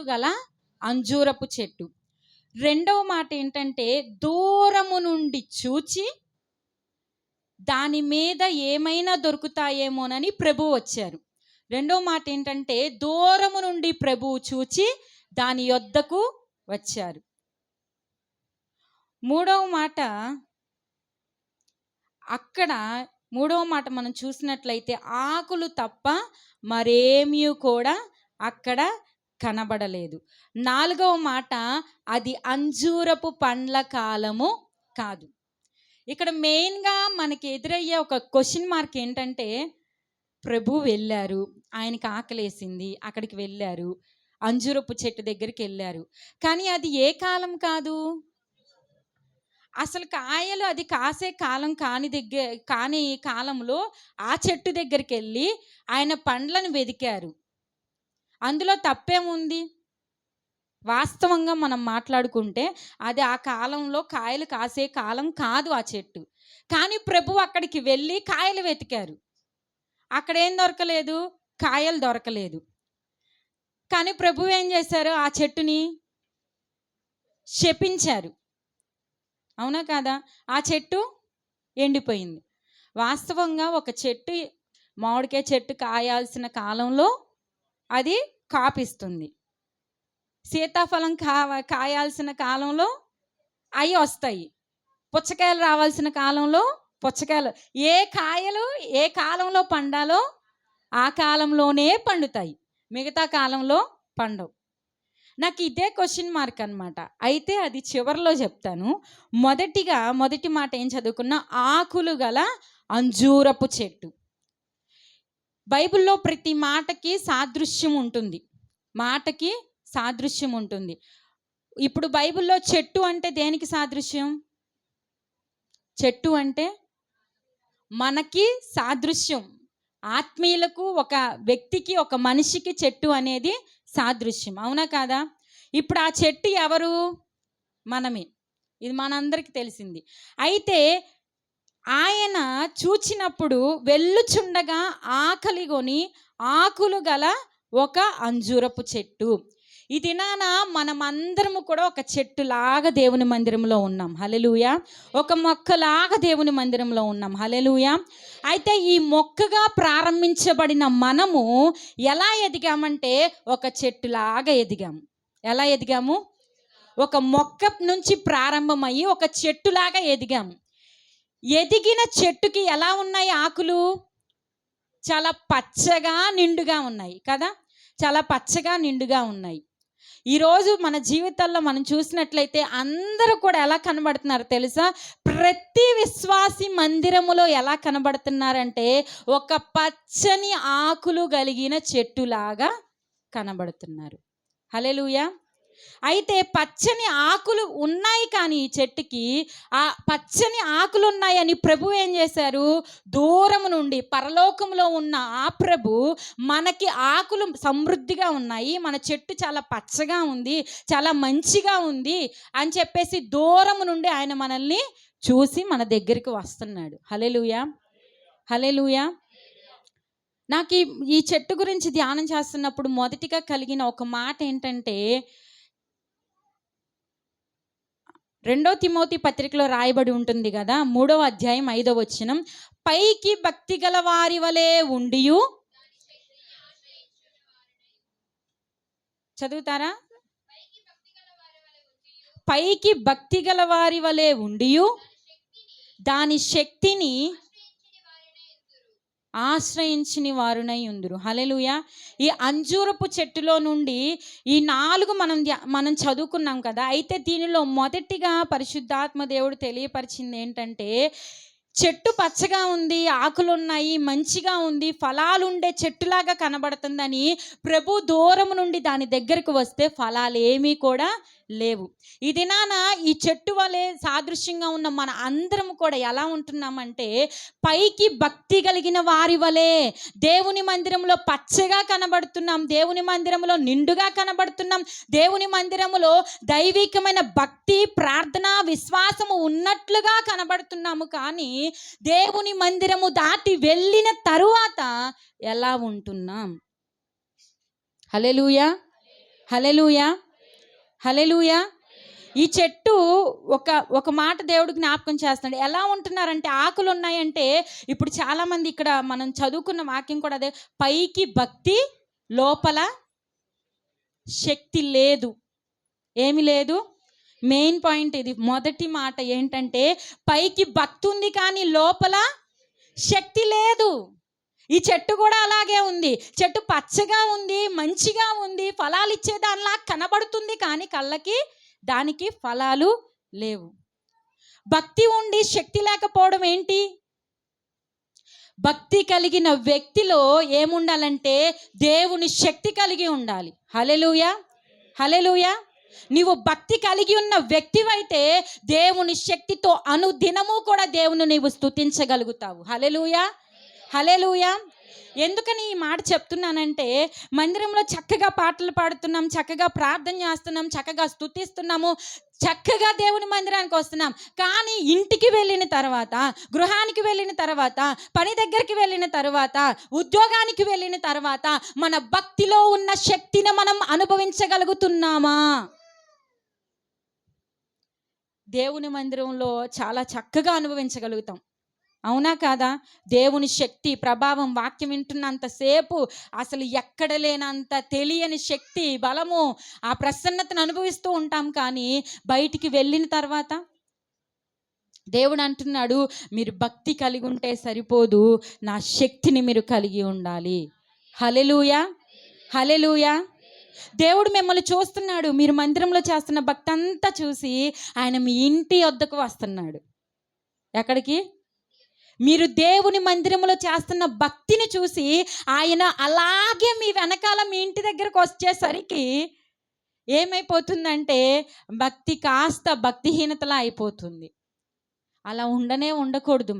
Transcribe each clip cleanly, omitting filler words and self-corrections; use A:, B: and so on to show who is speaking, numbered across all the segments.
A: గల అంజూరపు చెట్టు. రెండవ మాట ఏంటంటే దూరము నుండి చూచి దాని మీద ఏమైనా దొరుకుతాయేమోనని ప్రభువు వచ్చారు. రెండవ మాట ఏంటంటే దూరము నుండి ప్రభువు చూచి దాని యొద్దకు వచ్చారు. మూడవ మాట మనం చూసినట్లయితే ఆకులు తప్ప మరేమీ కూడా అక్కడ కనబడలేదు. నాలుగవ మాట అది అంజూరపు పండ్ల కాలము కాదు. ఇక్కడ మెయిన్గా మనకి ఎదురయ్యే ఒక క్వశ్చన్ మార్క్ ఏంటంటే ప్రభు వెళ్ళారు, ఆయనకి ఆకలేసింది, అక్కడికి వెళ్ళారు, అంజూరపు చెట్టు దగ్గరికి వెళ్ళారు. కానీ అది ఏ కాలం కాదు, అసలు కాయలు అది కాసే కాలం కాని కాలంలో ఆ చెట్టు దగ్గరికి వెళ్ళి ఆయన పండ్లను వెదికారు. అందులో తప్పేముంది? వాస్తవంగా మనం మాట్లాడుకుంటే అది ఆ కాలంలో కాయలు కాసే కాలం కాదు ఆ చెట్టు. కానీ ప్రభు అక్కడికి వెళ్ళి కాయలు వెతికారు. అక్కడ ఏం దొరకలేదు, కాయలు దొరకలేదు. కానీ ప్రభు ఏం చేశారు, ఆ చెట్టుని శపించారు. అవునా కాదా? ఆ చెట్టు ఎండిపోయింది. వాస్తవంగా ఒక చెట్టు, మామిడికాయ చెట్టు కాయాల్సిన కాలంలో అది కాపిస్తుంది. సీతాఫలం కాయాల్సిన కాలంలో అవి వస్తాయి. పుచ్చకాయలు రావాల్సిన కాలంలో పుచ్చకాయలు. కాయలు ఏ కాలంలో పండాలో ఆ కాలంలోనే పండుతాయి, మిగతా కాలంలో పండవు. నాకు ఇదే క్వశ్చన్ మార్క్ అనమాట. అయితే అది చివరిలో చెప్తాను. మొదటి మాట ఏం చదువుకున్నా, ఆకులు గల అంజూరపు చెట్టు. బైబిల్లో ప్రతి మాటకి సాదృశ్యం ఉంటుంది, మాటకి సాదృశ్యం ఉంటుంది. ఇప్పుడు బైబిల్లో చెట్టు అంటే దేనికి సాదృశ్యం? చెట్టు అంటే మనకి సాదృశ్యం. ఆత్మీయులకు, ఒక వ్యక్తికి, ఒక మనిషికి చెట్టు అనేది సాదృశ్యం. అవునా కాదా? ఇప్పుడు ఆ చెట్టు ఎవరు? మనమే. ఇది మనందరికీ తెలిసింది. అయితే ఆయన చూచినప్పుడు వెళ్ళుచుండగా ఆకలిగొని ఆకులు గల ఒక అంజూరపు చెట్టు. ఈ దినాన మనమందరము కూడా ఒక చెట్టులాగా దేవుని మందిరంలో ఉన్నాం. హల్లెలూయా. ఒక మొక్కలాగా దేవుని మందిరంలో ఉన్నాం. హల్లెలూయా. అయితే ఈ మొక్కగా ప్రారంభించబడిన మనము ఎలా ఎదిగామంటే ఒక చెట్టులాగా ఎదిగాము. ఎలా ఎదిగాము? ఒక మొక్క నుంచి ప్రారంభమయ్యి ఒక చెట్టులాగా ఎదిగాము. ఎదిగిన చెట్టుకి ఎలా ఉన్నాయి ఆకులు? చాలా పచ్చగా నిండుగా ఉన్నాయి కదా, చాలా పచ్చగా నిండుగా ఉన్నాయి. ఈరోజు మన జీవితాల్లో మనం చూసినట్లయితే అందరూ కూడా ఎలా కనబడుతున్నారు తెలుసా? ప్రతి విశ్వాసి మందిరములో ఎలా కనబడుతున్నారంటే ఒక పచ్చని ఆకులు కలిగిన చెట్టులాగా కనబడుతున్నారు. హల్లెలూయా. అయితే పచ్చని ఆకులు ఉన్నాయి, కానీ ఈ చెట్టుకి ఆ పచ్చని ఆకులు ఉన్నాయని ప్రభు ఏం చేశారు? దూరము నుండి, పరలోకంలో ఉన్న ఆ ప్రభు మనకి ఆకులు సమృద్ధిగా ఉన్నాయి, మన చెట్టు చాలా పచ్చగా ఉంది, చాలా మంచిగా ఉంది అని చెప్పేసి దూరము నుండి ఆయన మనల్ని చూసి మన దగ్గరికి వస్తున్నాడు. హల్లెలూయా. హల్లెలూయా. నాకు ఈ చెట్టు గురించి ధ్యానం చేస్తున్నప్పుడు మొదటిగా కలిగిన ఒక మాట ఏంటంటే, 2 తిమోతి పత్రికలో రాయబడి ఉంటుంది కదా, 3వ అధ్యాయం 5వ వచనం, పైకి భక్తి గల వారి వలె ఉండియు, చదువుతారా? పైకి భక్తి గల వారి వలె ఉండియు దాని శక్తిని ఆశ్రయించిన వారునై ఉందురు. హల్లెలూయా. ఈ అంజూరపు చెట్టులో నుండి ఈ 4 మనం చదువుకున్నాం కదా. అయితే దీనిలో మొదటిగా పరిశుద్ధాత్మ దేవుడు తెలియపరిచింది ఏంటంటే, చెట్టు పచ్చగా ఉంది, ఆకులు ఉన్నాయి, మంచిగా ఉంది, ఫలాలు ఉండే చెట్టులాగా కనబడుతుందని ప్రభు దూరం నుండి దాని దగ్గరకు వస్తే ఫలాలు ఏమీ కూడా లేవు. ఈ దినాన ఈ చెట్టు వలె సాదృశ్యంగా ఉన్న మన అందరం కూడా ఎలా ఉంటున్నామంటే, పైకి భక్తి కలిగిన వారి వలె దేవుని మందిరంలో పచ్చగా కనబడుతున్నాం, దేవుని మందిరంలో నిండుగా కనబడుతున్నాం, దేవుని మందిరంలో దైవికమైన భక్తి, ప్రార్థన, విశ్వాసము ఉన్నట్లుగా కనబడుతున్నాము. కానీ దేవుని మందిరము దాటి వెళ్ళిన తరువాత ఎలా ఉంటున్నాం? హల్లెలూయా. హల్లెలూయా, హల్లెలూయా. ఈ చెట్టు ఒక మాట దేవుడు జ్ఞాపకం చేస్తున్నాడు. ఎలా ఉంటున్నారంటే ఆకులు ఉన్నాయంటే, ఇప్పుడు చాలామంది ఇక్కడ మనం చదువుకున్న వాక్యం కూడా అదే, పైకి భక్తి లోపల శక్తి లేదు. ఏమి లేదు? మెయిన్ పాయింట్ ఇది. మొదటి మాట ఏంటంటే, పైకి భక్తి ఉంది కానీ లోపల శక్తి లేదు. ఈ చెట్టు కూడా అలాగే ఉంది. చెట్టు పచ్చగా ఉంది, మంచిగా ఉంది, ఫలాలు ఇచ్చేదానిలా కనబడుతుంది, కానీ కళ్ళకి దానికి ఫలాలు లేవు. భక్తి ఉండి శక్తి లేకపోవడం ఏంటి? భక్తి కలిగిన వ్యక్తిలో ఏముండాలంటే దేవుని శక్తి కలిగి ఉండాలి. హల్లెలూయా, హల్లెలూయా. నీవు భక్తి కలిగి ఉన్న వ్యక్తివైతే దేవుని శక్తితో అనుదినము కూడా దేవుని నీవు స్తుతించగలుగుతావు. హల్లెలూయా, హల్లెలూయా. ఎందుకని ఈ మాట చెప్తున్నానంటే, మందిరంలో చక్కగా పాటలు పాడుతున్నాం, చక్కగా ప్రార్థన చేస్తున్నాం, చక్కగా స్తుతిస్తున్నాము, చక్కగా దేవుని మందిరానికి వస్తున్నాం. కానీ ఇంటికి వెళ్ళిన తర్వాత, గృహానికి వెళ్ళిన తర్వాత, పని దగ్గరికి వెళ్ళిన తర్వాత, ఉద్యోగానికి వెళ్ళిన తర్వాత మన భక్తిలో ఉన్న శక్తిని మనం అనుభవించగలుగుతున్నామా? దేవుని మందిరంలో చాలా చక్కగా అనుభవించగలుగుతాం, అవునా కాదా? దేవుని శక్తి ప్రభావం వాక్యం వింటున్నంతసేపు అసలు ఎక్కడ లేనంత తెలియని శక్తి బలము ఆ ప్రసన్నతను అనుభవిస్తూ ఉంటాం. కానీ బయటికి వెళ్ళిన తర్వాత దేవుడు అంటున్నాడు, మీరు భక్తి కలిగి ఉంటే సరిపోదు, నా శక్తిని మీరు కలిగి ఉండాలి. హల్లెలూయా, హల్లెలూయా. దేవుడు మిమ్మల్ని చూస్తున్నాడు. మీరు మందిరంలో చేస్తున్న భక్తి అంతా చూసి ఆయన మీ ఇంటి వద్దకు వస్తున్నాడు. ఎక్కడికి? మీరు దేవుని మందిరంలో చేస్తున్న భక్తిని చూసి ఆయన అలాగే మీ వెనకాల మీ ఇంటి దగ్గరకు వచ్చేసరికి ఏమైపోతుందంటే భక్తి కాస్త భక్తిహీనతలా అయిపోతుంది. అలా ఉండకూడదు.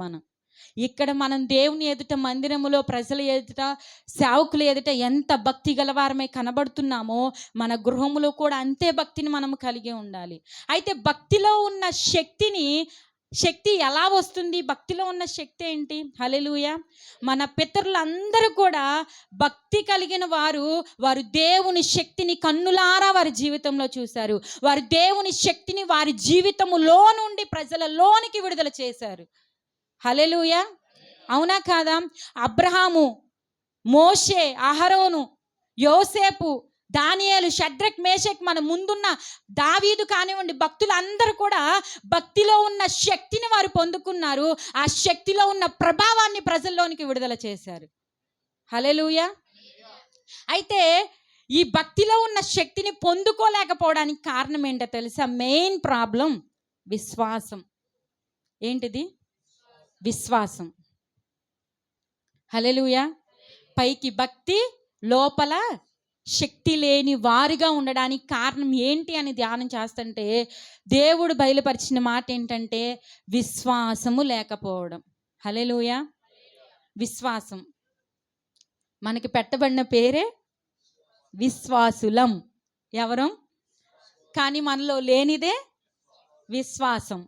A: ఇక్కడ మనం దేవుని ఎదుట, మందిరములో ప్రజల ఎదుట, సేవకుల ఎదుట ఎంత భక్తి గలవారమై కనబడుతున్నామో మన గృహములో కూడా అంతే భక్తిని మనం కలిగి ఉండాలి. అయితే భక్తిలో ఉన్న శక్తి ఎలా వస్తుంది? భక్తిలో ఉన్న శక్తి ఏంటి? హల్లెలూయా. మన పితరులందరూ కూడా భక్తి కలిగిన వారు దేవుని శక్తిని కన్నులారా వారి జీవితంలో చూశారు. వారు దేవుని శక్తిని వారి జీవితములో నుండి ప్రజలలోనికి విడుదల చేశారు. హల్లెలూయా, అవునా కాదా? అబ్రహాము, మోషే, అహరోను, యోసేపు, దానియేలు, షడ్రక్, మేషక్, మన ముందున్న దావీదు కానివ్వండి, భక్తులందరూ కూడా భక్తిలో ఉన్న శక్తిని వారు పొందుకున్నారు. ఆ శక్తిలో ఉన్న ప్రభావాన్ని ప్రజల్లోనికి విడుదల చేశారు. హల్లెలూయా. అయితే ఈ భక్తిలో ఉన్న శక్తిని పొందుకోలేకపోవడానికి కారణం ఏంటో తెలుసా? మెయిన్ ప్రాబ్లం విశ్వాసం. ఏంటిది? విశ్వాసం. హల్లెలూయా. పైకి భక్తి, లోపల శక్తి లేని వారిగా ఉండడానికి కారణం ఏంటి అని ధ్యానం చేస్తుంటే దేవుడు బయలుపరిచిన మాట ఏంటంటే విశ్వాసము లేకపోవడం. హల్లెలూయా. విశ్వాసం. మనకి పెట్టబడిన పేరే విశ్వాసులం. ఎవరం? కానీ మనలో లేనిదే విశ్వాసం.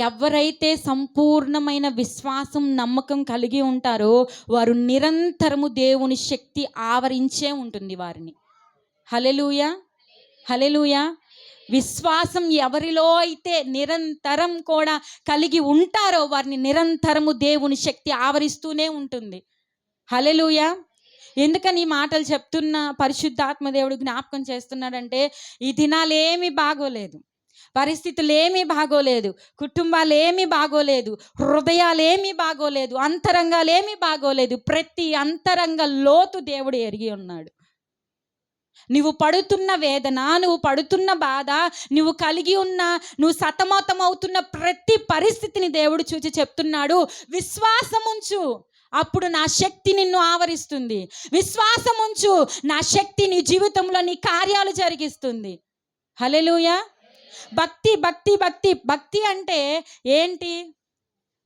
A: ఎవరైతే సంపూర్ణమైన విశ్వాసం, నమ్మకం కలిగి ఉంటారో వారు నిరంతరము దేవుని శక్తి ఆవరించే ఉంటుంది వారిని. హల్లెలూయా, హల్లెలూయా. విశ్వాసం ఎవరిలో అయితే నిరంతరం కూడా కలిగి ఉంటారో వారిని నిరంతరము దేవుని శక్తి ఆవరిస్తూనే ఉంటుంది. హల్లెలూయా. ఎందుకని ఈ మాటలు చెప్తున్న పరిశుద్ధాత్మ దేవుడు జ్ఞాపకం చేస్తున్నాడంటే, ఈ దినాలేమీ బాగోలేదు, పరిస్థితులు ఏమీ బాగోలేదు, కుటుంబాలు ఏమీ బాగోలేదు, హృదయాలు ఏమీ బాగోలేదు, అంతరంగాలు ఏమీ బాగోలేదు. ప్రతి అంతరంగ లోతు దేవుడు ఎరిగి ఉన్నాడు. నువ్వు పడుతున్న వేదన, నువ్వు పడుతున్న బాధ, నువ్వు సతమతం అవుతున్న ప్రతి పరిస్థితిని దేవుడు చూసి చెప్తున్నాడు, విశ్వాసం ఉంచు, అప్పుడు నా శక్తి నిన్ను ఆవరిస్తుంది. విశ్వాసం ఉంచు, నా శక్తి నీ జీవితంలో నీ కార్యాలు జరిగిస్తుంది. హల్లెలూయా. భక్తి భక్తి భక్తి భక్తి అంటే ఏంటి?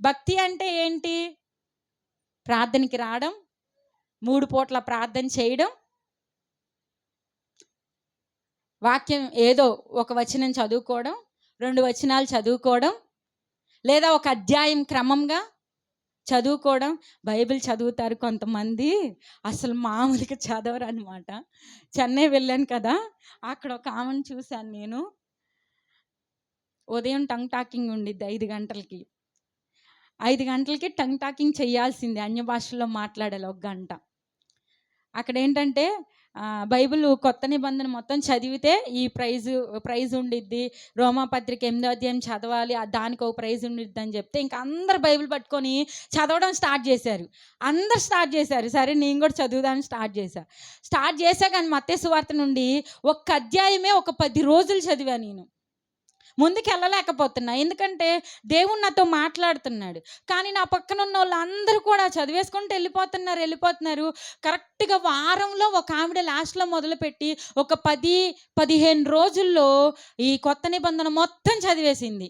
A: భక్తి అంటే ఏంటి? ప్రార్థనకి రావడం, 3 పూట్ల ప్రార్థన చేయడం, వాక్యం ఏదో ఒక వచనం చదువుకోవడం, 2 వచనాలు చదువుకోవడం, లేదా ఒక అధ్యాయం క్రమంగా చదువుకోవడం, బైబిల్ చదువుతారు కొంతమంది, అసలు మామూలుగా చదవరు అనమాట. చెన్నై వెళ్ళాను కదా, అక్కడ ఒక ఆమెను చూశాను నేను. ఉదయం టంగ్ టాకింగ్ ఉండిద్ది 5 గంటలకి. 5 గంటలకి టంగ్ టాకింగ్ చేయాల్సిందే, అన్య భాషల్లో మాట్లాడాలి 1 గంట. అక్కడ ఏంటంటే బైబిల్ కొత్త నిబంధన మొత్తం చదివితే ఈ ప్రైజ్ ఉండిద్ది, రోమాపత్రిక 8వ అధ్యాయం చదవాలి, దానికి ఒక ప్రైజ్ ఉండిద్ది అని చెప్తే ఇంకా అందరు బైబిల్ పట్టుకొని చదవడం స్టార్ట్ చేశారు. సరే నేను కూడా చదువుదాన్ని స్టార్ట్ చేశా కానీ మత్తయి సువార్త నుండి ఒక్క అధ్యాయమే ఒక 10 రోజులు చదివా నేను. ముందుకు వెళ్ళలేకపోతున్నా, ఎందుకంటే దేవుడు నాతో మాట్లాడుతున్నాడు. కానీ నా పక్కన ఉన్న వాళ్ళు అందరూ కూడా చదివేసుకుంటూ వెళ్ళిపోతున్నారు. కరెక్ట్గా వారంలో ఒక ఆవిడ లాస్ట్లో మొదలుపెట్టి ఒక 10-15 రోజుల్లో ఈ కొత్త నిబంధన మొత్తం చదివేసింది.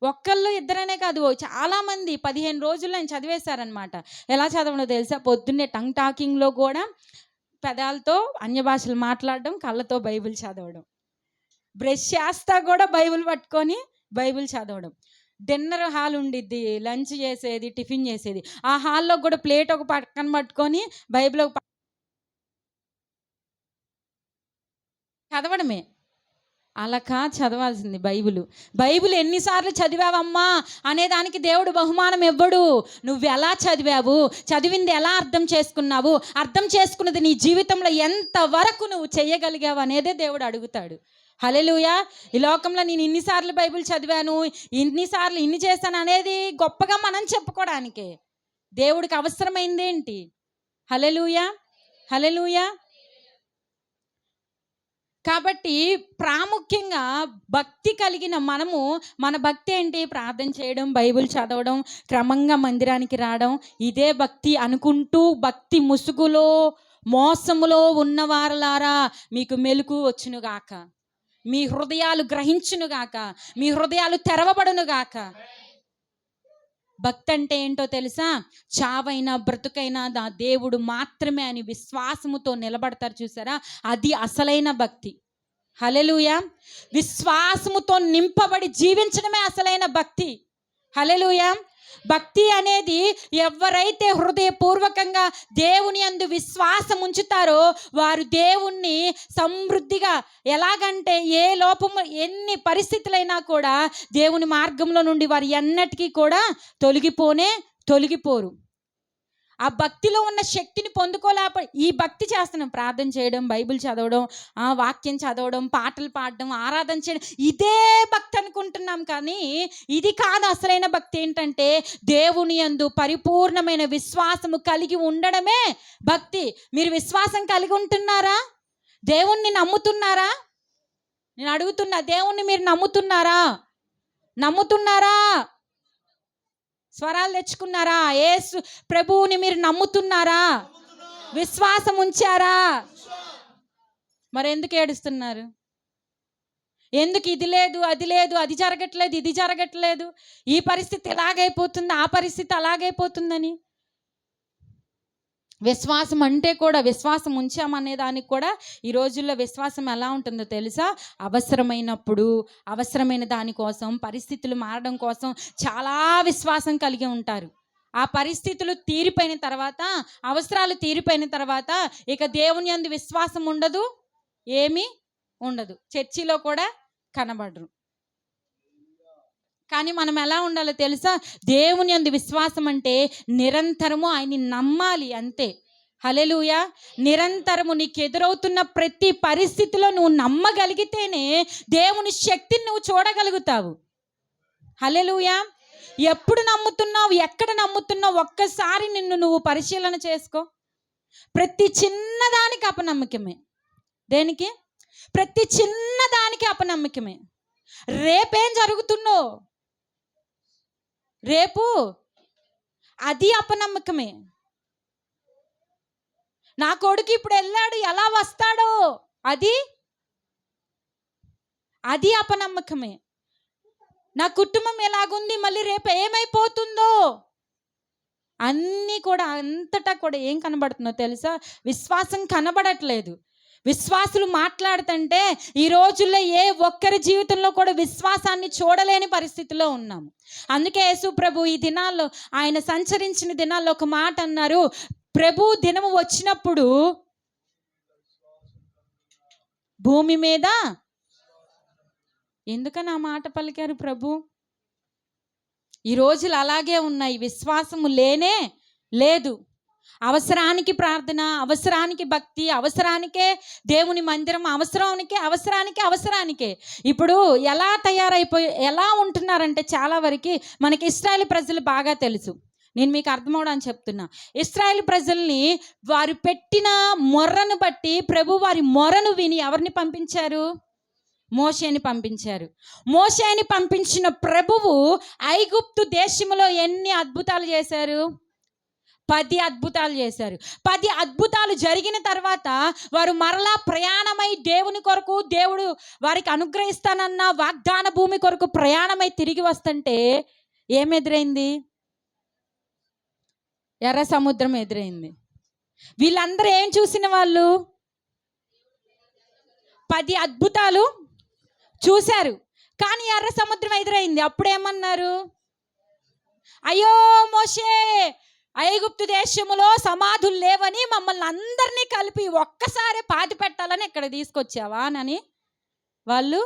A: ఒక్కళ్ళు ఇద్దరనే కాదు, చాలామంది 15 రోజుల్లో ఆయన చదివేశారనమాట. ఎలా చదవడో తెలుసా? పొద్దున్నే టంగ్ టాకింగ్లో కూడా పెదాలతో అన్య భాషలు మాట్లాడడం, కళ్ళతో బైబిల్ చదవడం, బ్రష్ చేస్తా కూడా బైబిల్ పట్టుకొని బైబిల్ చదవడం. డిన్నర్ హాల్ ఉండిద్ది, లంచ్ చేసేది, టిఫిన్ చేసేది, ఆ హాల్లో కూడా ప్లేట్ ఒక పక్కన పట్టుకొని బైబిల్ చదవడమే. అలకా చదవాల్సింది బైబిల్ ఎన్నిసార్లు చదివావమ్మా అనేదానికి దేవుడు బహుమానం ఇవ్వడు. నువ్వు ఎలా చదివావు, చదివింది ఎలా అర్థం చేసుకున్నావు, అర్థం చేసుకున్నది నీ జీవితంలో ఎంతవరకు నువ్వు చేయగలిగావు అనేదే దేవుడు అడుగుతాడు. హల్లెలూయా. ఈ లోకంలో నేను ఇన్నిసార్లు బైబిల్ చదివాను, ఇన్నిసార్లు ఇన్ని చేశాను అనేది గొప్పగా మనం చెప్పుకోవడానికే. దేవుడికి అవసరమైంది ఏంటి? హల్లెలూయా. కాబట్టి ప్రాముఖ్యంగా భక్తి కలిగిన మనము, మన భక్తి ఏంటి? ప్రార్థన చేయడం, బైబిల్ చదవడం, క్రమంగా మందిరానికి రావడం, ఇదే భక్తి అనుకుంటూ భక్తి ముసుగులో మోసములో ఉన్నవారలారా మీకు మెలకు వచ్చునుగాక, మీ హృదయాలు గ్రహించునుగాక, మీ హృదయాలు తెరవబడునుగాక. భక్తి అంటే ఏంటో తెలుసా? చావైనా బ్రతుకైనా నా దేవుడు మాత్రమే అని విశ్వాసముతో నిలబడతారు చూసారా, అది అసలైన భక్తి. హల్లెలూయా. విశ్వాసముతో నింపబడి జీవించడమే అసలైన భక్తి. హల్లెలూయా. భక్తి అనేది ఎవరైతే హృదయపూర్వకంగా దేవుని యందు విశ్వాసం ఉంచుతారో వారు దేవుణ్ణి సమృద్ధిగా, ఎలాగంటే ఏ లోపము ఎన్ని పరిస్థితులైనా కూడా దేవుని మార్గంలో నుండి వారు ఎన్నటికీ కూడా తొలగిపోరు. ఆ భక్తిలో ఉన్న శక్తిని ఈ భక్తి చేస్తున్నాం, ప్రార్థన చేయడం, బైబిల్ చదవడం, వాక్యం చదవడం, పాటలు పాడడం, ఆరాధన చేయడం, ఇదే భక్తి అనుకుంటున్నాం. కానీ ఇది కాదు అసలైన భక్తి. ఏంటంటే దేవుని యందు పరిపూర్ణమైన విశ్వాసము కలిగి ఉండడమే భక్తి. మీరు విశ్వాసం కలిగి ఉంటున్నారా? దేవుణ్ణి నమ్ముతున్నారా? నేను అడుగుతున్నా, దేవుణ్ణి మీరు నమ్ముతున్నారా? స్వరాలు తెచ్చుకున్నారా? యేసు ప్రభువుని మీరు నమ్ముతున్నారా? విశ్వాసం ఉంచారా? మరి ఎందుకు ఏడుస్తున్నారు? ఎందుకు ఇది లేదు, అది లేదు, అది జరగట్లేదు, ఇది జరగట్లేదు, ఈ పరిస్థితి ఎలాగైపోతుంది, ఆ పరిస్థితి అలాగైపోతుందని? విశ్వాసం అంటే కూడా, విశ్వాసం ఉంచామనే దానికి కూడా ఈ రోజుల్లో విశ్వాసం ఎలా ఉంటుందో తెలుసా? అవసరమైనప్పుడు, అవసరమైన దానికోసం, పరిస్థితులు మారడం కోసం చాలా విశ్వాసం కలిగి ఉంటారు. ఆ పరిస్థితులు తీరిపోయిన తర్వాత, అవసరాలు తీరిపోయిన తర్వాత ఇక దేవుని యందు విశ్వాసం ఉండదు, ఏమీ ఉండదు, చర్చిలో కూడా కనబడరు. కానీ మనం ఎలా ఉండాలో తెలుసా? దేవుని యందు విశ్వాసం అంటే నిరంతరము ఆయన్ని నమ్మాలి, అంతే. హల్లెలూయా. నిరంతరము నీకు ఎదురవుతున్న ప్రతి పరిస్థితిలో నువ్వు నమ్మగలిగితేనే దేవుని శక్తిని నువ్వు చూడగలుగుతావు. హల్లెలూయా. ఎప్పుడు నమ్ముతున్నావు, ఎక్కడ నమ్ముతున్నావు, ఒక్కసారి నిన్ను నువ్వు పరిశీలన చేసుకో. ప్రతి చిన్నదానికి అపనమ్మకమే. దేనికి? ప్రతి చిన్నదానికి అపనమ్మకమే. రేపేం జరుగుతుందో, రేపు అది అపనమ్మకమే. నా కొడుకు ఇప్పుడు వెళ్ళాడు, ఎలా వస్తాడో అది అపనమ్మకమే. నా కుటుంబం ఎలాగుంది, మళ్ళీ రేపు ఏమైపోతుందో, అన్నీ కూడా అంతటా కూడా ఏం కనబడుతుందో తెలుసా? విశ్వాసం కనబడట్లేదు. విశ్వాసులు మాట్లాడుతుంటే ఈ రోజుల్లో ఏ ఒక్కరి జీవితంలో కూడా విశ్వాసాన్ని చూడలేని పరిస్థితిలో ఉన్నాము. అందుకే యేసు ప్రభు ఈ దినాల్లో ఆయన సంచరించిన దినాల్లో ఒక మాట అన్నారు, ప్రభు దినము వచ్చినప్పుడు భూమి మీద. ఎందుకని ఆ మాట పలికారు ప్రభు? ఈ రోజులు అలాగే ఉన్నాయి, విశ్వాసము లేనే లేదు. అవసరానికి ప్రార్థన, అవసరానికి భక్తి, అవసరానికే దేవుని మందిరం, అవసరానికే. ఇప్పుడు ఎలా ఉంటున్నారంటే చాలా వరకు మనకి ఇశ్రాయేలు ప్రజలు బాగా తెలుసు. నేను మీకు అర్థమవడానికి చెప్తున్నా. ఇశ్రాయేలు ప్రజల్ని వారు పెట్టిన మొర్రను బట్టి ప్రభు వారి మొర్రను విని ఎవరిని పంపించారు? మోషేని పంపించారు. మోషేని పంపించిన ప్రభువు ఐగుప్తు దేశంలో ఎన్ని అద్భుతాలు చేశారు? 10 అద్భుతాలు చేశారు. 10 అద్భుతాలు జరిగిన తర్వాత వారు మరలా ప్రయాణమై దేవుని కొరకు, దేవుడు వారికి అనుగ్రహిస్తానన్న వాగ్దాన భూమి కొరకు ప్రయాణమై తిరిగి వస్తుంటే ఏమెదురైంది? ఎర్ర సముద్రం ఎదురైంది. వీళ్ళందరూ ఏం చూసిన వాళ్ళు? 10 అద్భుతాలు చూశారు, కానీ ఎర్ర సముద్రం ఎదురైంది. అప్పుడేమన్నారు? అయ్యో మోషే, ఐగుప్తు దేశములో సమాధులు లేవని మమ్మల్ని అందరినీ కలిపి ఒక్కసారి పాతి పెట్టాలని ఇక్కడ తీసుకొచ్చావా అని వాళ్ళు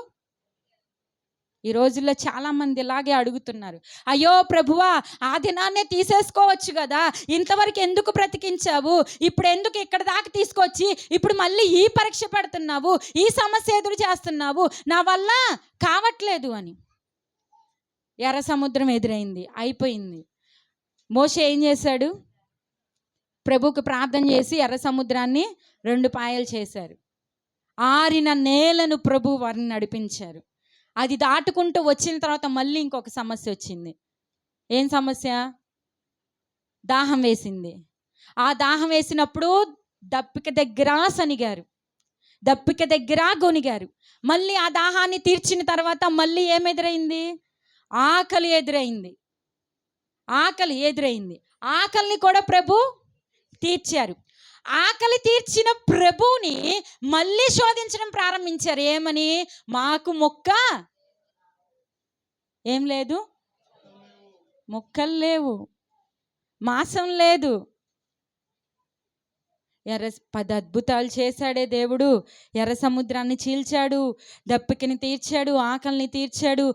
A: ఈ రోజుల్లో చాలామంది ఇలాగే అడుగుతున్నారు. అయ్యో ప్రభువా, ఆ దినాన్నే తీసేసుకోవచ్చు కదా, ఇంతవరకు ఎందుకు బ్రతికించావు, ఇప్పుడు ఎందుకు ఇక్కడ దాకా తీసుకొచ్చి ఇప్పుడు మళ్ళీ ఈ పరీక్ష పెడుతున్నావు, ఈ సమస్య ఎదురు చేస్తున్నావు, నా వల్ల కావట్లేదు అని. ఎర్ర సముద్రం ఎదురైంది, అయిపోయింది. మోషే ఏం చేశాడు? ప్రభువుకు ప్రార్థన చేసి ఎర్ర సముద్రాన్ని 2 పాయలు చేశారు. ఆరిన నేలను ప్రభు వారిని నడిపించారు. అది దాటుకుంటూ వచ్చిన తర్వాత మళ్ళీ ఇంకొక సమస్య వచ్చింది. ఏం సమస్య? దాహం వేసింది. ఆ దాహం వేసినప్పుడు దప్పిక దగ్గర సనిగారు, దప్పిక దగ్గర గొనిగారు. మళ్ళీ ఆ దాహాన్ని తీర్చిన తర్వాత మళ్ళీ ఏమెదురైంది? ఆకలి ఎదురైంది. ఆకలిని కూడా ప్రభు తీర్చారు. ఆకలి తీర్చిన ప్రభువుని మళ్ళీ శోధించడం ప్రారంభించారు. ఏమని? మాకు ఏం లేదు, మొక్కలు లేవు, మాంసం లేదు. 10 అద్భుతాలు చేశాడే దేవుడు. ఎర్ర సముద్రాన్ని చీల్చాడు, దప్పికని తీర్చాడు, ఆకలిని తీర్చాడు,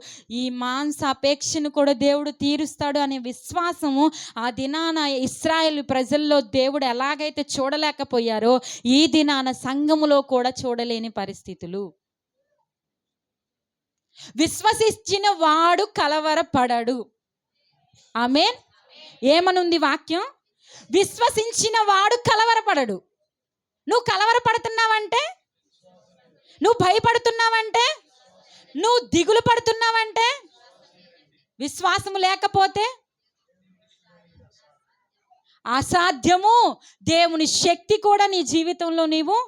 A: ఈ మాంస అపేక్షను కూడా దేవుడు తీరుస్తాడు అనే విశ్వాసము ఆ దినాన ఇశ్రాయేలు ప్రజల్లో దేవుడు ఎలాగైతే చూడలేకపోయారో ఈ దినాన సంఘములో కూడా చూడలేని పరిస్థితులు. విశ్వసించిన వాడు కలవరపడడు. ఆమేన్. ఏమనుంది వాక్యం? విశ్వసించిన వాడు కలవరపడడు. నువ్వు కలవరపడుతున్నావంటే, నువ్వు భయపడుతున్నావంటే, నువ్వు దిగులు పడుతున్నావంటే, విశ్వాసము లేకపోతే అసాధ్యము. దేవుని శక్తి కూడా నీ జీవితంలో నీవు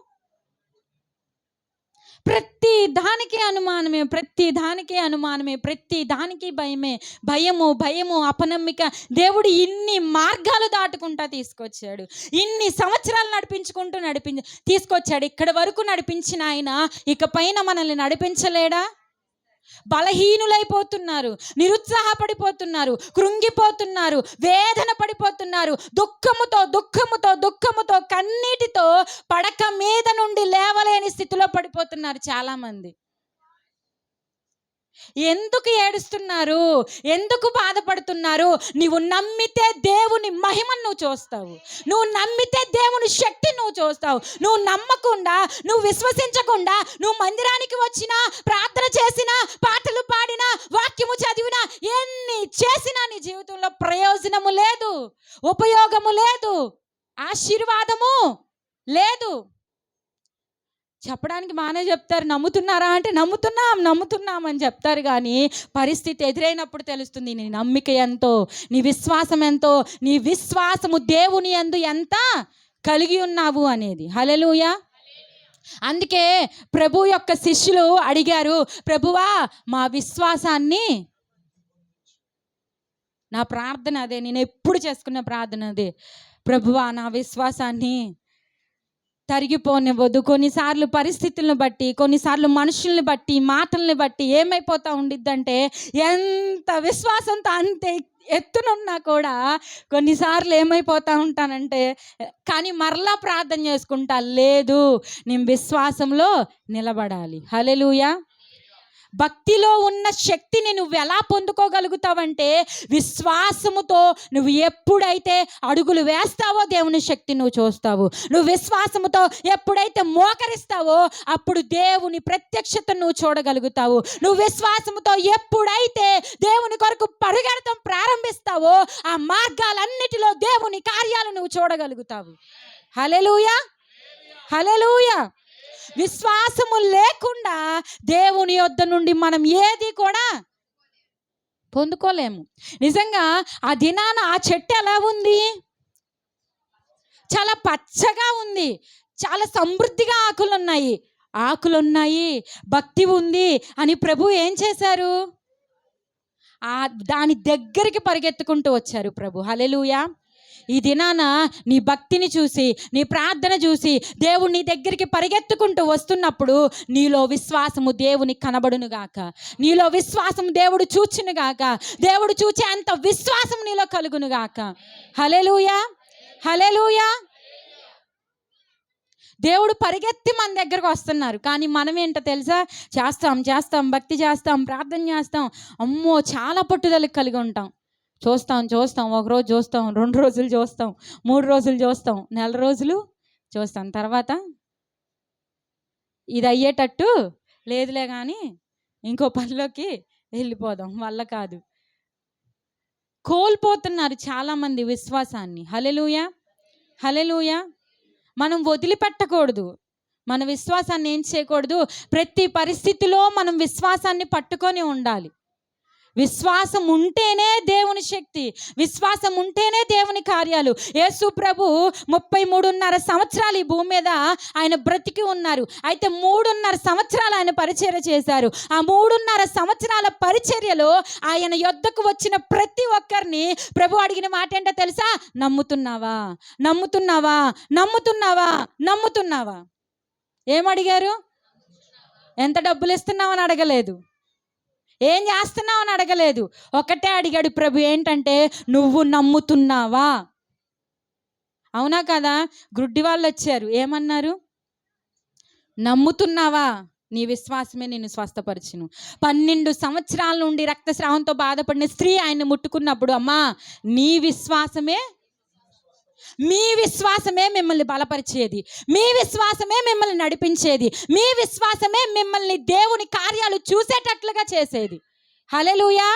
A: ప్రతి దానికి అనుమానమే, ప్రతి దానికి భయము, అపనమ్మిక. దేవుడు ఇన్ని మార్గాలు దాటుకుంటా తీసుకొచ్చాడు, ఇన్ని సంవత్సరాలు తీసుకొచ్చాడు. ఇక్కడ వరకు నడిపించిన ఆయన ఇక పైన మనల్ని నడిపించలేడా? బలహీనులైపోతున్నారు, నిరుత్సాహపడిపోతున్నారు, కృంగిపోతున్నారు, వేదన పడిపోతున్నారు, దుఃఖముతో కన్నీటితో పడక మీద నుండి లేవలేని స్థితిలో పడిపోతున్నారు చాలామంది. ఎందుకు ఏడుస్తున్నారు? ఎందుకు బాధపడుతున్నారు? నువ్వు నమ్మితే దేవుని మహిమను నువ్వు చూస్తావు, నువ్వు నమ్మితే దేవుని శక్తి నువ్వు చూస్తావు. నువ్వు నమ్మకుండా, నువ్వు విశ్వసించకుండా, నువ్వు మందిరానికి వచ్చినా, ప్రార్థన చేసినా, పాటలు పాడినా, వాక్యము చదివినా, ఎన్ని చేసినా నీ జీవితంలో ప్రయోజనము లేదు, ఉపయోగము లేదు, ఆశీర్వాదము లేదు. చెప్పడానికి బాగానే చెప్తారు, నమ్ముతున్నారా అంటే నమ్ముతున్నాం అని చెప్తారు. కానీ పరిస్థితి ఎదురైనప్పుడు తెలుస్తుంది నీ నమ్మిక ఎంతో, నీ విశ్వాసం ఎంతో, నీ విశ్వాసము దేవుని యందు ఎంత కలిగి ఉన్నావు అనేది. హల్లెలూయా. అందుకే ప్రభు యొక్క శిష్యులు అడిగారు, ప్రభువా మా విశ్వాసాన్ని, నా ప్రార్థన అదే, నేను ఎప్పుడు చేసుకున్న ప్రార్థన అదే, ప్రభువా నా విశ్వాసాన్ని తరిగిపోనివ్వదు. కొన్నిసార్లు పరిస్థితులను బట్టి, కొన్నిసార్లు మనుషుల్ని బట్టి, మాటల్ని బట్టి ఏమైపోతూ ఉండిద్దంటే, ఎంత విశ్వాసంతో అంతే ఎత్తునున్నా కూడా కొన్నిసార్లు ఏమైపోతూ ఉంటానంటే, కానీ మరలా ప్రార్థన చేసుకుంటా, లేదు నేను విశ్వాసంలో నిలబడాలి. హల్లెలూయా. భక్తిలో ఉన్న శక్తిని నువ్వు ఎలా పొందుకోగలుగుతావంటే, విశ్వాసముతో నువ్వు ఎప్పుడైతే అడుగులు వేస్తావో దేవుని శక్తి నువ్వు చూస్తావు. నువ్వు విశ్వాసముతో ఎప్పుడైతే మోకరిస్తావో అప్పుడు దేవుని ప్రత్యక్షత నువ్వు చూడగలుగుతావు. నువ్వు విశ్వాసముతో ఎప్పుడైతే దేవుని కొరకు పరిగెడతం ప్రారంభిస్తావో ఆ మార్గాలన్నిటిలో దేవుని కార్యాలు నువ్వు చూడగలుగుతావు. హల్లెలూయా, హల్లెలూయా. విశ్వాసము లేకుండా దేవుని యొద్ద నుండి మనం ఏది కూడా పొందుకోలేము. నిజంగా ఆ దినాన ఆ చెట్టు ఎలా ఉంది? చాలా పచ్చగా ఉంది, చాలా సమృద్ధిగా ఆకులున్నాయి, భక్తి ఉంది అని ప్రభు ఏం చేశారు? దాని దగ్గరికి పరిగెత్తుకుంటూ వచ్చారు ప్రభు. హల్లెలూయా. ఈ దినాన నీ భక్తిని చూసి, నీ ప్రార్థన చూసి దేవుడు నీ దగ్గరికి పరిగెత్తుకుంటూ వస్తున్నప్పుడు నీలో విశ్వాసము దేవునికి కనబడును గాక, నీలో విశ్వాసము దేవుడు చూచును గాక, దేవుడు చూచే అంత విశ్వాసం నీలో కలుగును గాక. హల్లెలూయా, హల్లెలూయా. దేవుడు పరిగెత్తి మన దగ్గరకు వస్తున్నారు, కానీ మనం ఏంటో తెలుసా? చేస్తాం భక్తి చేస్తాం, ప్రార్థన చేస్తాం, అమ్మో చాలా పట్టుదల కలిగి ఉంటాం. చూస్తాం, ఒకరోజు చూస్తాం, 2 రోజులు చూస్తాం, 3 రోజులు చూస్తాం, నెల రోజులు చూస్తాం. తర్వాత ఇది అయ్యేటట్టు లేదులే కానీ ఇంకో పనిలోకి వెళ్ళిపోదాం, వల్ల కాదు. కోల్పోతున్నారు చాలామంది విశ్వాసాన్ని. హల్లెలూయా, హల్లెలూయా. మనం వదిలిపెట్టకూడదు, మన విశ్వాసాన్ని ఏం చేయకూడదు? ప్రతి పరిస్థితిలో మనం విశ్వాసాన్ని పట్టుకొని ఉండాలి. విశ్వాసం ఉంటేనే దేవుని శక్తి, విశ్వాసం ఉంటేనే దేవుని కార్యాలు. యేసు ప్రభు 33.5 సంవత్సరాలు ఈ భూమి మీద ఆయన బ్రతికి ఉన్నారు. అయితే 3.5 సంవత్సరాలు ఆయన పరిచర్య చేశారు. ఆ 3.5 సంవత్సరాల పరిచర్యలో ఆయన యొద్దకు వచ్చిన ప్రతి ఒక్కరిని ప్రభు అడిగిన మాట ఏంటో తెలుసా? నమ్ముతున్నావా, నమ్ముతున్నావా, నమ్ముతున్నావా, నమ్ముతున్నావా. ఏమడిగారు? ఎంత డబ్బులు ఇస్తున్నావని అడగలేదు, ఏం చేస్తున్నావు అని అడగలేదు. ఒకటే అడిగాడు ప్రభు, ఏంటంటే నువ్వు నమ్ముతున్నావా. అవునా కదా? గుడ్డి వాళ్ళు వచ్చారు, ఏమన్నారు? నమ్ముతున్నావా, నీ విశ్వాసమే నిన్ను స్వస్థపరచును. 12 సంవత్సరాల నుండి రక్తస్రావంతో బాధపడిన స్త్రీ ఆయన్ని ముట్టుకున్నప్పుడు, అమ్మా మీ విశ్వాసమే మిమ్మల్ని బలపరిచేది, మీ విశ్వాసమే మిమ్మల్ని నడిపించేది, మీ విశ్వాసమే మిమ్మల్ని దేవుని కార్యాలు చూసేటట్లుగా చేసేది. హల్లెలూయా.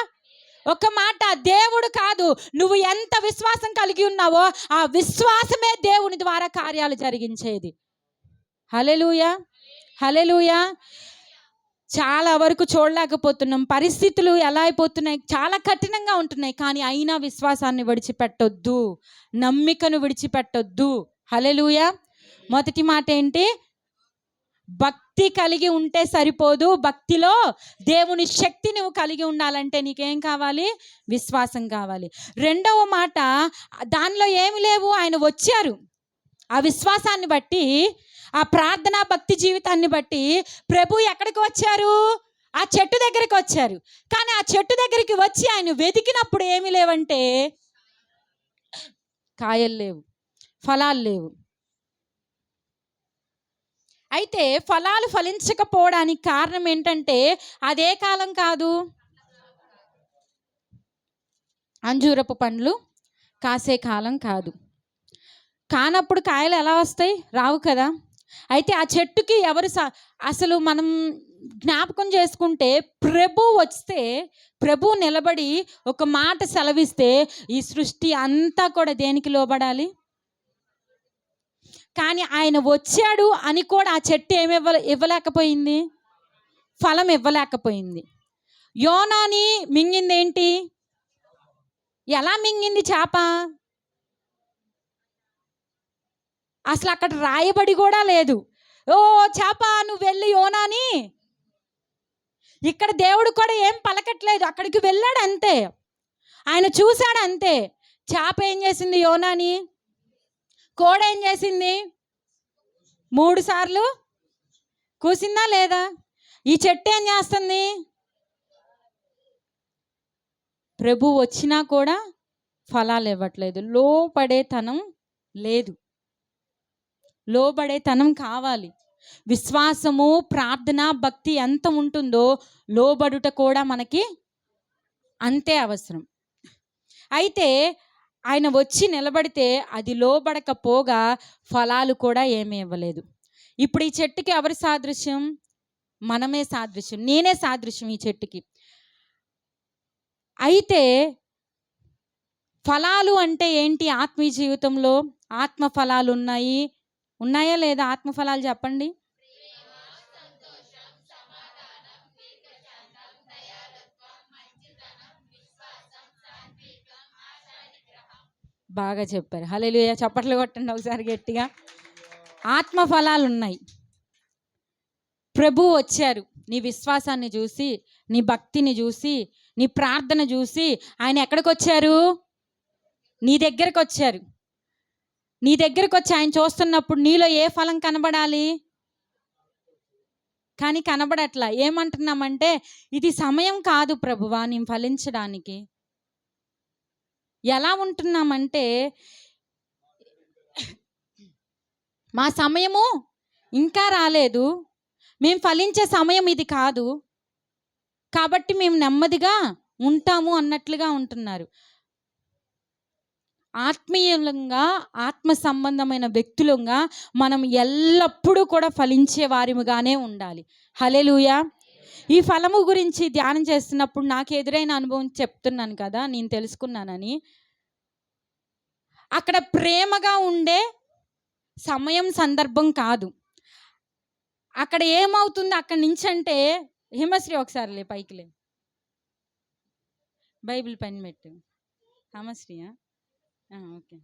A: ఒక మాట, దేవుడు కాదు, నువ్వు ఎంత విశ్వాసం కలిగి ఉన్నావో ఆ విశ్వాసమే దేవుని ద్వారా కార్యాలు జరిగించేది. హల్లెలూయా, హల్లెలూయా. చాలా వరకు చూడలేకపోతున్నాం, పరిస్థితులు ఎలా అయిపోతున్నాయి, చాలా కఠినంగా ఉంటున్నాయి. కానీ అయినా విశ్వాసాన్ని విడిచిపెట్టొద్దు, నమ్మికను విడిచిపెట్టొద్దు. హల్లెలూయా. మొదటి మాట ఏంటి? భక్తి కలిగి ఉంటే సరిపోదు, భక్తిలో దేవుని శక్తి నువ్వు కలిగి ఉండాలంటే నీకేం కావాలి? విశ్వాసం కావాలి. రెండవ మాట, దానిలో ఏమి లేవు, ఆయన వచ్చారు. ఆ విశ్వాసాన్ని బట్టి, ఆ ప్రార్థన భక్తి జీవితాన్ని బట్టి ప్రభు ఎక్కడికి వచ్చారు? ఆ చెట్టు దగ్గరికి వచ్చారు. కానీ ఆ చెట్టు దగ్గరికి వచ్చి ఆయన వెతికినప్పుడు ఏమి లేవంటే, కాయలు లేవు, ఫలాలు లేవు. అయితే ఫలాలు ఫలించకపోవడానికి కారణం ఏంటంటే, అదే కాలం కాదు, అంజూరపు పండ్లు కాసే కాలం కాదు. కానప్పుడు కాయలు ఎలా వస్తాయి? రావు కదా. అయితే ఆ చెట్టుకి అసలు మనం జ్ఞాపకం చేసుకుంటే, ప్రభు వస్తే, ప్రభు నిలబడి ఒక మాట సెలవిస్తే ఈ సృష్టి అంతా కూడా దేనికి లోబడాలి? కానీ ఆయన వచ్చాడు అని కూడా ఆ చెట్టు ఇవ్వలేకపోయింది, ఫలం ఇవ్వలేకపోయింది. యోనాని మింగింది ఏంటి? ఎలా మింగింది చేప? అసలు అక్కడ రాయబడి కూడా లేదు, ఓ చేప నువ్వు వెళ్ళి యోనాని. ఇక్కడ దేవుడు కూడా ఏం పలకట్లేదు, అక్కడికి వెళ్ళాడు అంతే, ఆయన చూశాడు అంతే. చేప ఏం చేసింది? యోనాని. కోడ ఏం చేసింది? 3 సార్లు కూసిందా లేదా? ఈ చెట్టు ఏం చేస్తుంది? ప్రభు వచ్చినా కూడా ఫలాలు ఇవ్వట్లేదు. లోబడేతనం లేదు. లోబడేతనం కావాలి. విశ్వాసము, ప్రార్థన, భక్తి ఎంత ఉంటుందో లోబడుట కూడా మనకి అంతే అవసరం. అయితే ఆయన వచ్చి నిలబడితే అది లోబడకపోగా ఫలాలు కూడా ఏమీ ఇవ్వలేదు. ఇప్పుడు ఈ చెట్టుకి ఎవరి సాదృశ్యం? మనమే సాదృశ్యం. నేనే సాదృశ్యం ఈ చెట్టుకి. అయితే ఫలాలు అంటే ఏంటి? ఆత్మీయ జీవితంలో ఆత్మ ఫలాలు ఉన్నాయా లేదా? ఆత్మ ఫలాలు చెప్పండి. బాగా చెప్పారు. హల్లెలూయా. చప్పట్లు కొట్టండి ఒకసారి గట్టిగా. ఆత్మ ఫలాలు ఉన్నాయి. ప్రభు వచ్చారు. నీ విశ్వాసాన్ని చూసి, నీ భక్తిని చూసి, నీ ప్రార్థన చూసి ఆయన ఎక్కడికి వచ్చారు? నీ దగ్గరకు వచ్చారు. నీ దగ్గరకు వచ్చి ఆయన చూస్తున్నప్పుడు నీలో ఏ ఫలం కనబడాలి? కానీ కనబడట్లా. ఏమంటున్నామంటే ఇది సమయం కాదు ప్రభువా నేను ఫలించడానికి. ఎలా ఉంటున్నామంటే మా సమయము ఇంకా రాలేదు, మేము ఫలించే సమయం ఇది కాదు, కాబట్టి మేము నెమ్మదిగా ఉంటాము అన్నట్లుగా ఉంటున్నారు. ఆత్మీయంగా, ఆత్మ సంబంధమైన వ్యక్తులంగా మనం ఎల్లప్పుడూ కూడా ఫలించే వారిగానే ఉండాలి. హల్లెలూయా. ఈ ఫలము గురించి ధ్యానం చేస్తున్నప్పుడు నాకు ఎదురైన అనుభవం చెప్తున్నాను కదా, నేను తెలుసుకున్నానని. అక్కడ ప్రేమగా ఉండే సమయం, సందర్భం కాదు. అక్కడ ఏమవుతుంది అక్కడి నుంచి అంటే, హిమశ్రీ ఒకసారి పైకి లే, బైబిల్ పెన్ పెట్టు. హిమశ్రీయా? ఓకే.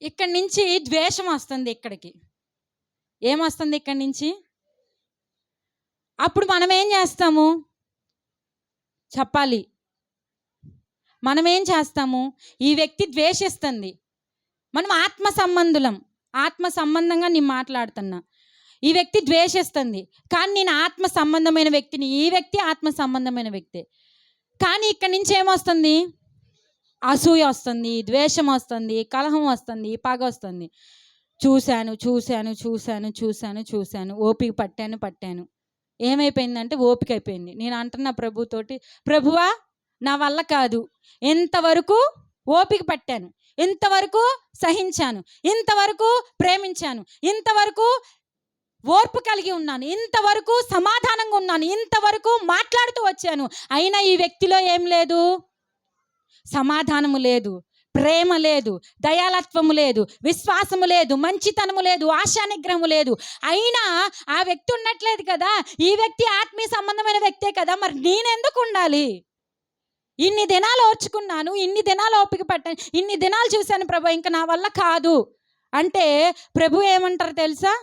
A: ఇక్కడి నుంచి ద్వేషం వస్తుంది. ఇక్కడికి ఏమొస్తుంది? ఇక్కడి నుంచి. అప్పుడు మనం ఏం చేస్తాము చెప్పాలి? మనం ఏం చేస్తాము? ఈ వ్యక్తి ద్వేషిస్తుంది, మనం ఆత్మ సంబంధులం, ఆత్మ సంబంధంగా నేను మాట్లాడుతున్నా. ఈ వ్యక్తి ద్వేషిస్తుంది, కానీ నేను ఆత్మ సంబంధమైన వ్యక్తిని. ఈ వ్యక్తి ఆత్మ సంబంధమైన వ్యక్తి. కానీ ఇక్కడి నుంచి ఏమొస్తుంది? అసూయ వస్తుంది, ద్వేషం వస్తుంది, కలహం వస్తుంది, పగ వస్తుంది. చూశాను చూశాను చూశాను చూశాను చూశాను ఓపిక పట్టాను. ఏమైపోయిందంటే ఓపిక అయిపోయింది. నేను అంటున్నా ప్రభుతోటి, ప్రభువా నా వల్ల కాదు, ఇంతవరకు ఓపిక పట్టాను, ఇంతవరకు సహించాను, ఇంతవరకు ప్రేమించాను, ఇంతవరకు ఓర్పు కలిగి ఉన్నాను, ఇంతవరకు సమాధానంగా ఉన్నాను, ఇంతవరకు మాట్లాడుతూ వచ్చాను. అయినా ఈ వ్యక్తిలో ఏం లేదు? సమాధానము లేదు, ప్రేమ లేదు, దయాలత్వము లేదు, విశ్వాసము లేదు, మంచితనము లేదు, ఆశా నిగ్రహము లేదు. అయినా ఆ వ్యక్తి ఉండట్లేదు కదా. ఈ వ్యక్తి ఆత్మీయ సంబంధమైన వ్యక్తే కదా, మరి నేనెందుకు ఉండాలి? ఇన్ని దినాలు ఓర్చుకున్నాను, ఇన్ని దినాలు ఓపిక పట్టాను, ఇన్ని దినాలు చూశాను ప్రభు, ఇంకా నా వల్ల కాదు అంటే ప్రభు ఏమంటారు తెలుసా?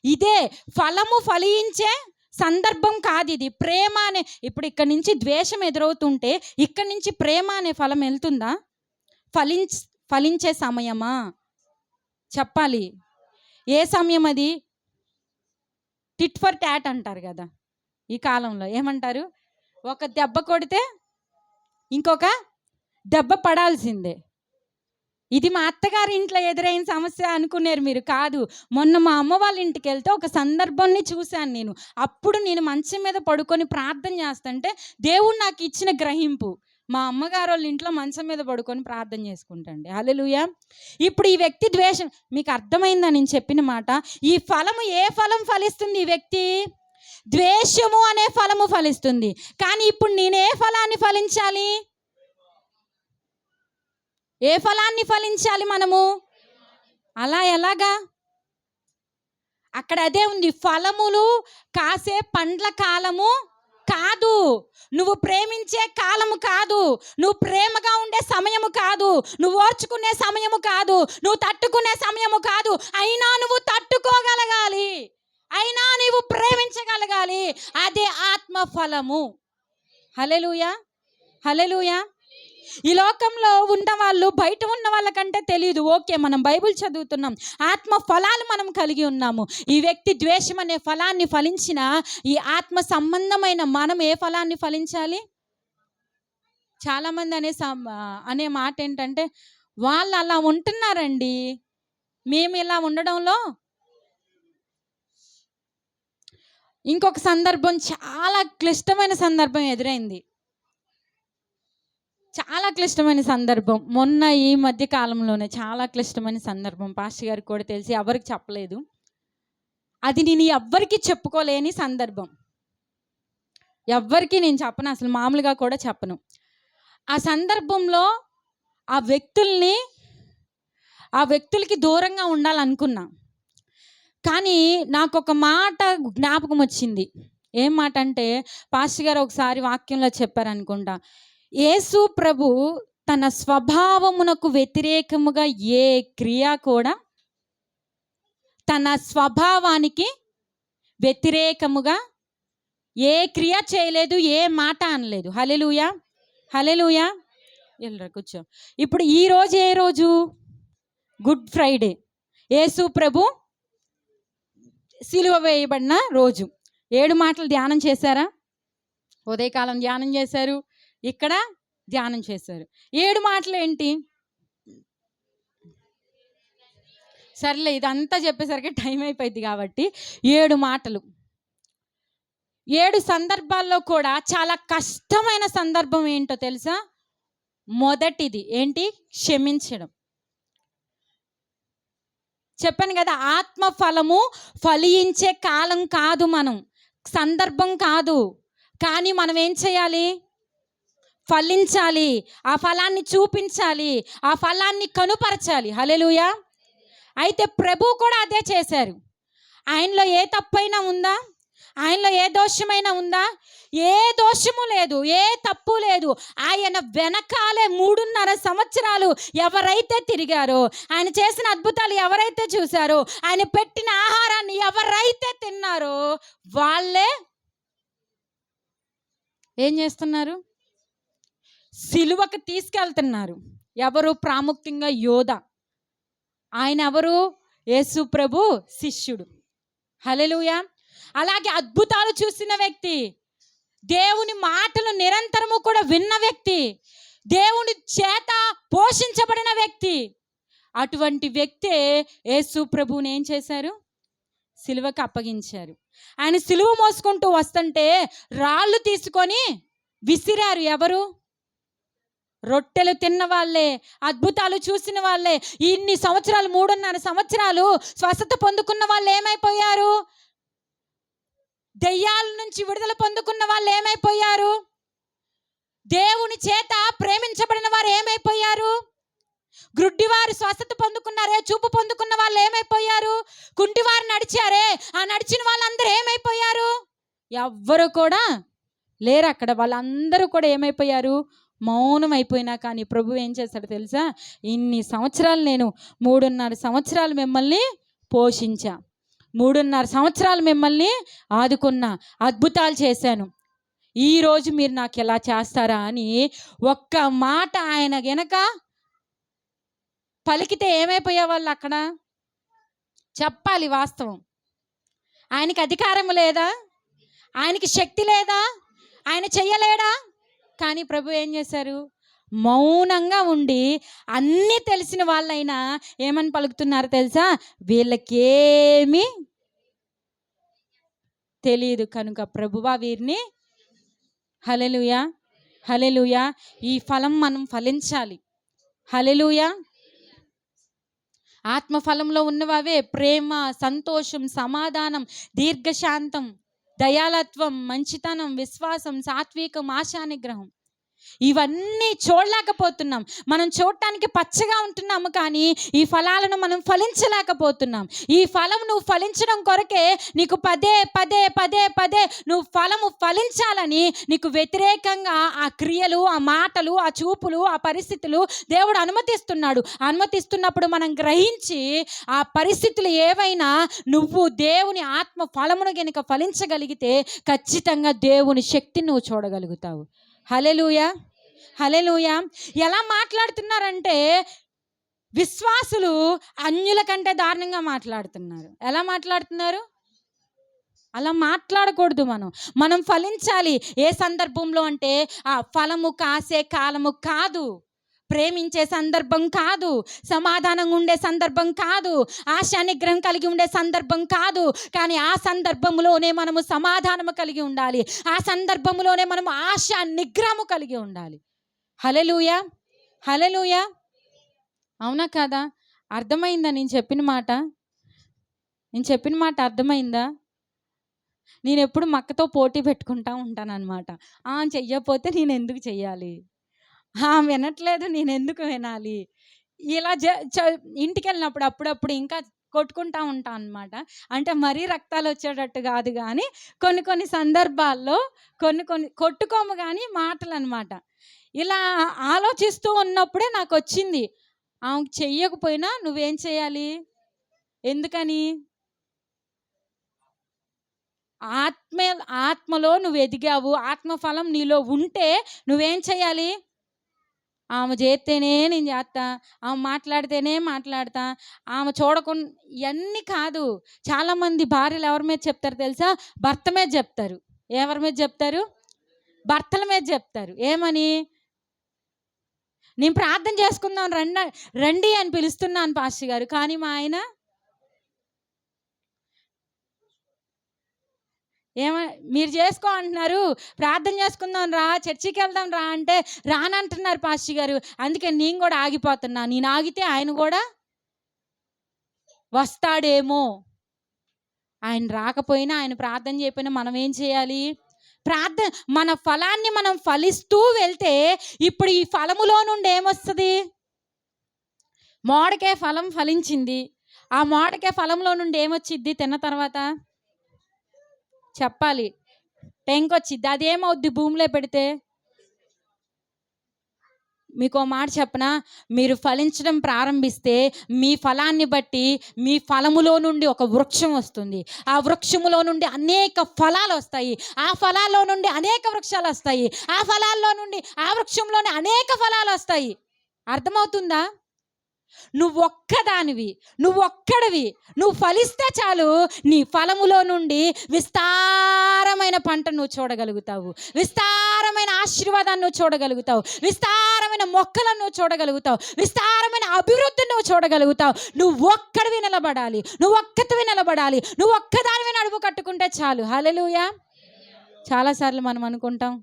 A: ఇదే ఫలము ఫలించే సందర్భం కాదు ఇది. ప్రేమ అనే, ఇప్పుడు ఇక్కడి నుంచి ద్వేషం ఎదురవుతుంటే ఇక్కడి నుంచి ప్రేమ అనే ఫలం వెళ్తుందా? ఫలించే సమయమా? చెప్పాలి. ఏ సమయం అది? టిట్ ఫర్ టాట్ అంటారు కదా ఈ కాలంలో. ఏమంటారు? ఒక దెబ్బ కొడితే ఇంకొక దెబ్బ పడాల్సిందే. ఇది మా అత్తగారి ఇంట్లో ఎదురైన సమస్య అనుకున్నారు మీరు. కాదు, మొన్న మా అమ్మ వాళ్ళ ఇంటికి వెళ్తే ఒక సందర్భాన్ని చూశాను నేను. అప్పుడు నేను మంచం మీద పడుకొని ప్రార్థన చేస్తుంటే దేవుడు నాకు ఇచ్చిన గ్రహింపు, మా అమ్మగారు వాళ్ళ ఇంట్లో మంచం మీద పడుకొని ప్రార్థన చేసుకుంటాండి. హల్లెలూయా. ఇప్పుడు ఈ వ్యక్తి ద్వేషం, మీకు అర్థమైందా నేను చెప్పిన మాట? ఈ ఫలము, ఏ ఫలం ఫలిస్తుంది? ఈ వ్యక్తి ద్వేషము అనే ఫలము ఫలిస్తుంది. కానీ ఇప్పుడు నేను ఏ ఫలాన్ని ఫలించాలి? ఏ ఫలాన్ని ఫలించాలి మనము? అలా ఎలాగా? అక్కడ అదే ఉంది, ఫలములు కాసే పండ్ల కాలము కాదు, నువ్వు ప్రేమించే కాలము కాదు, నువ్వు ప్రేమగా ఉండే సమయము కాదు, నువ్వు ఓర్చుకునే సమయము కాదు, నువ్వు తట్టుకునే సమయము కాదు. అయినా నువ్వు తట్టుకోగలగాలి, అయినా నువ్వు ప్రేమించగలగాలి. అదే ఆత్మ ఫలము. హల్లెలూయా, హల్లెలూయా. ఈ లోకంలో ఉన్న వాళ్ళు బయట ఉన్న వాళ్ళకంటే తెలియదు. ఓకే, మనం బైబిల్ చదువుతున్నాం, ఆత్మ ఫలాలు మనం కలిగి ఉన్నాము. ఈ వ్యక్తి ద్వేషం అనే ఫలాన్ని ఫలించిన ఈ ఆత్మ సంబంధమైన మనం ఏ ఫలాన్ని ఫలించాలి? చాలామంది అనే మాట ఏంటంటే, వాళ్ళు అలా ఉంటున్నారండి, మేము ఇలా ఉండడంలో. ఇంకొక సందర్భం, చాలా క్లిష్టమైన సందర్భం ఎదురైంది. చాలా క్లిష్టమైన సందర్భం మొన్న ఈ మధ్య కాలంలోనే చాలా క్లిష్టమైన సందర్భం. పాస్టర్ గారికి కూడా తెలిసి ఎవరికి చెప్పలేదు. అది నేను ఎవ్వరికి చెప్పుకోలేని సందర్భం. ఎవ్వరికి నేను చెప్పను, అసలు మామూలుగా కూడా చెప్పను. ఆ సందర్భంలో ఆ వ్యక్తులకి దూరంగా ఉండాలనుకున్నా. కానీ నాకు ఒక మాట జ్ఞాపకం వచ్చింది. ఏం మాట అంటే, పాస్టర్ గారు ఒకసారి వాక్యంలో చెప్పారనుకుంటా, యేసు ప్రభు తన స్వభావమునకు వ్యతిరేకముగా ఏ క్రియ కూడా, తన స్వభావానికి వ్యతిరేకముగా ఏ క్రియ చేయలేదు, ఏ మాట అనలేదు. హల్లెలూయా, హల్లెలూయా. ఎల్రా కూర్చో. ఇప్పుడు ఈ రోజు ఏ రోజు? Good Friday. యేసు ప్రభు సిలువ వేయబడిన రోజు. 7 మాటలు ధ్యానం చేశారా? ఉదయకాలం ధ్యానం చేశారు, ఇక్కడ ధ్యానం చేశారు. 7 మాటలు ఏంటి? సర్లే, ఇదంతా చెప్పేసరికి టైం అయిపోయింది కాబట్టి 7 మాటలు. 7 సందర్భాల్లో కూడా చాలా కష్టమైన సందర్భం ఏంటో తెలుసా? మొదటిది ఏంటి? క్షమించడం. చెప్పాను కదా, ఆత్మ ఫలము ఫలించే కాలం కాదు, మనం సందర్భం కాదు. కానీ మనం ఏం చేయాలి? ఫలించాలి, ఆ ఫలాన్ని చూపించాలి, ఆ ఫలాన్ని కనుపరచాలి. హల్లెలూయా. అయితే ప్రభు కూడా అదే చేశారు. ఆయనలో ఏ తప్పైనా ఉందా? ఆయనలో ఏ దోషమైనా ఉందా? ఏ దోషము లేదు, ఏ తప్పు లేదు. ఆయన వెనకాలే 3.5 సంవత్సరాలు ఎవరైతే తిరిగారో, ఆయన చేసిన అద్భుతాలు ఎవరైతే చూశారో, ఆయన పెట్టిన ఆహారాన్ని ఎవరైతే తిన్నారో, వాళ్ళే ఏం చేస్తున్నారు? సిలువకు తీసుకెళ్తున్నారు. ఎవరు? ప్రాముఖ్యంగా యోధ. ఆయన ఎవరు? యేసు ప్రభు శిష్యుడు. హల్లెలూయా. అలాగే అద్భుతాలు చూసిన వ్యక్తి, దేవుని మాటలు నిరంతరము కూడా విన్న వ్యక్తి, దేవుని చేత పోషించబడిన వ్యక్తి. అటువంటి వ్యక్తే యేసు ప్రభువుని ఏం చేశారు? సిలువకు అప్పగించారు. ఆయన సిలువ మోసుకుంటూ వస్తుంటే రాళ్ళు తీసుకొని విసిరారు. ఎవరు? రొట్టెలు తిన్న వాళ్ళే, అద్భుతాలు చూసిన వాళ్ళే. ఇన్ని సంవత్సరాలు, 3.5 సంవత్సరాలు స్వస్థత పొందుకున్న వాళ్ళు ఏమైపోయారు? దెయ్యాల నుంచి విడుదల పొందుకున్న వాళ్ళు ఏమైపోయారు? దేవుని చేత ప్రేమించబడిన వారు ఏమైపోయారు? గ్రుడ్డివారు స్వస్థత పొందుకున్నారే, చూపు పొందుకున్న వాళ్ళు ఏమైపోయారు? కుంటివారు నడిచారే, ఆ నడిచిన వాళ్ళందరూ ఏమైపోయారు? ఎవ్వరు కూడా లేరు అక్కడ. వాళ్ళందరూ కూడా ఏమైపోయారు? మౌనం అయిపోయినా. కానీ ప్రభు ఏం చేశాడు తెలుసా? ఇన్ని సంవత్సరాలు నేను 3.5 సంవత్సరాలు మిమ్మల్ని పోషించా, 3.5 సంవత్సరాలు మిమ్మల్ని ఆదుకున్నా, అద్భుతాలు చేశాను. ఈరోజు మీరు నాకు ఎలా చేస్తారా అని ఒక్క మాట ఆయన గనక పలికితే ఏమైపోయే వాళ్ళు అక్కడ? చెప్పాలి వాస్తవం. ఆయనకి అధికారం లేదా? ఆయనకి శక్తి లేదా? ఆయన చెయ్యలేడా? కానీ ప్రభు ఏం చేశారు? మౌనంగా ఉండి అన్నీ తెలిసిన వాళ్ళైనా ఏమని పలుకుతున్నారు తెలుసా? వీళ్ళకేమీ తెలియదు కనుక ప్రభువా వీరిని. హల్లెలూయా, హల్లెలూయా. ఈ ఫలం మనం ఫలించాలి. హల్లెలూయా. ఆత్మఫలంలో ఉన్నవే ప్రేమ, సంతోషం, సమాధానం, దీర్ఘశాంతం, దయాలత్వం, మంచితనం, విశ్వాసం, సాత్వికం, ఆశానిగ్రహం. ఇవన్నీ చూడలేకపోతున్నాం. మనం చూడటానికి పచ్చగా ఉంటున్నాము, కానీ ఈ ఫలాలను మనం ఫలించలేకపోతున్నాం. ఈ ఫలం నువ్వు ఫలించడం కొరకే నీకు పదే పదే పదే పదే నువ్వు ఫలము ఫలించాలని నీకు వ్యతిరేకంగా ఆ క్రియలు, ఆ మాటలు, ఆ చూపులు, ఆ పరిస్థితులు దేవుడు అనుమతిస్తున్నాడు. అనుమతిస్తున్నప్పుడు మనం గ్రహించి ఆ పరిస్థితులు ఏవైనా నువ్వు దేవుని ఆత్మ ఫలమును గనుక ఫలించగలిగితే ఖచ్చితంగా దేవుని శక్తిని నువ్వు చూడగలుగుతావు. హల్లెలూయా. హల్లెలూయా. ఎలా మాట్లాడుతున్నారంటే విశ్వాసులు అన్యుల కంటే దారుణంగా మాట్లాడుతున్నారు. ఎలా మాట్లాడుతున్నారు? అలా మాట్లాడకూడదు. మనం ఫలించాలి. ఏ సందర్భంలో అంటే ఆ ఫలము కాసే కాలము కాదు, ప్రేమించే సందర్భం కాదు, సమాధానంగా ఉండే సందర్భం కాదు, ఆశా నిగ్రహం కలిగి ఉండే సందర్భం కాదు. కానీ ఆ సందర్భంలోనే మనము సమాధానము కలిగి ఉండాలి. ఆ సందర్భంలోనే మనము ఆశా నిగ్రహము కలిగి ఉండాలి. హల్లెలూయా, హల్లెలూయా. అవునా కాదా? అర్థమైందా నేను చెప్పిన మాట? అర్థమైందా? నేను ఎప్పుడు మక్కతో పోటీ పెట్టుకుంటా ఉంటానన్నమాట. చెయ్యకపోతే నేను ఎందుకు చెయ్యాలి? వినట్లేదు, నేను ఎందుకు వినాలి? ఇలా ఇంటికెళ్ళినప్పుడు అప్పుడప్పుడు ఇంకా కొట్టుకుంటా ఉంటా అనమాట. అంటే మరీ రక్తాలు వచ్చేటట్టు కాదు, కానీ కొన్ని కొన్ని సందర్భాల్లో కొన్ని కొన్ని కొట్టుకోము కానీ మాటలు అనమాట. ఇలా ఆలోచిస్తూ ఉన్నప్పుడే నాకు వచ్చింది, ఆమెకు చెయ్యకపోయినా నువ్వేం చేయాలి? ఎందుకని? ఆత్మలో నువ్వు ఎదిగావు, ఆత్మఫలం నీలో ఉంటే నువ్వేం చేయాలి? ఆమె చేస్తేనే నేను చేస్తా, ఆమె మాట్లాడితేనే మాట్లాడతా, ఆమె చూడకుండా ఇవన్నీ కాదు. చాలామంది భార్యలు ఎవరి మీద చెప్తారు తెలుసా? భర్త మీద చెప్తారు. ఎవరి మీద చెప్తారు? భర్తల మీద చెప్తారు. ఏమని? నేను ప్రార్థన చేసుకుందాం రండి అని పిలుస్తున్నాను పాస్టర్ గారు, కానీ మా ఆయన మీరు చేసుకో అంటున్నారు, ప్రార్థన చేసుకుందాం రా, చర్చికి వెళ్దాం రా అంటే రానంటున్నారు పాస్టర్ గారు. అందుకే నేను కూడా ఆగిపోతున్నా. నేను ఆగితే ఆయన కూడా వస్తాడేమో. ఆయన రాకపోయినా, ఆయన ప్రార్థన చేయకపోయినా మనం ఏం చేయాలి? ప్రార్థన. మన ఫలాన్ని మనం ఫలిస్తూ వెళ్తే ఇప్పుడు ఈ ఫలములో నుండి ఏమొస్తుంది? మామిడికాయ ఫలం ఫలించింది. ఆ మామిడికాయ ఫలంలో నుండి ఏమొచ్చిద్ది? తిన్న తర్వాత చెప్పాలి. టెంకొచ్చిద్ది. అదేమవుద్ది భూమిలో పెడితే? మీకు మాట చెప్పనా? మీరు ఫలించడం ప్రారంభిస్తే మీ ఫలాన్ని బట్టి మీ ఫలములో నుండి ఒక వృక్షం వస్తుంది. ఆ వృక్షములో నుండి అనేక ఫలాలు వస్తాయి. ఆ ఫలాల్లో నుండి అనేక వృక్షాలు వస్తాయి. ఆ ఫలాల్లో నుండి ఆ వృక్షంలోనే అనేక ఫలాలు వస్తాయి. అర్థమవుతుందా? నువ్వొక్కదానివి, నువ్వొక్కడివి, నువ్వు ఫలిస్తే చాలు, నీ ఫలములో నుండి విస్తారమైన పంట నువ్వు చూడగలుగుతావు, విస్తారమైన ఆశీర్వాదాన్ని నువ్వు చూడగలుగుతావు, విస్తారమైన మొక్కలను నువ్వు చూడగలుగుతావు, విస్తారమైన అభివృద్ధిని నువ్వు చూడగలుగుతావు. నువ్వు ఒక్కడివి నిలబడాలి, నువ్వు ఒక్కదానివి నడుపు కట్టుకుంటే చాలు. హల్లెలూయా. చాలాసార్లు మనం అనుకుంటాం,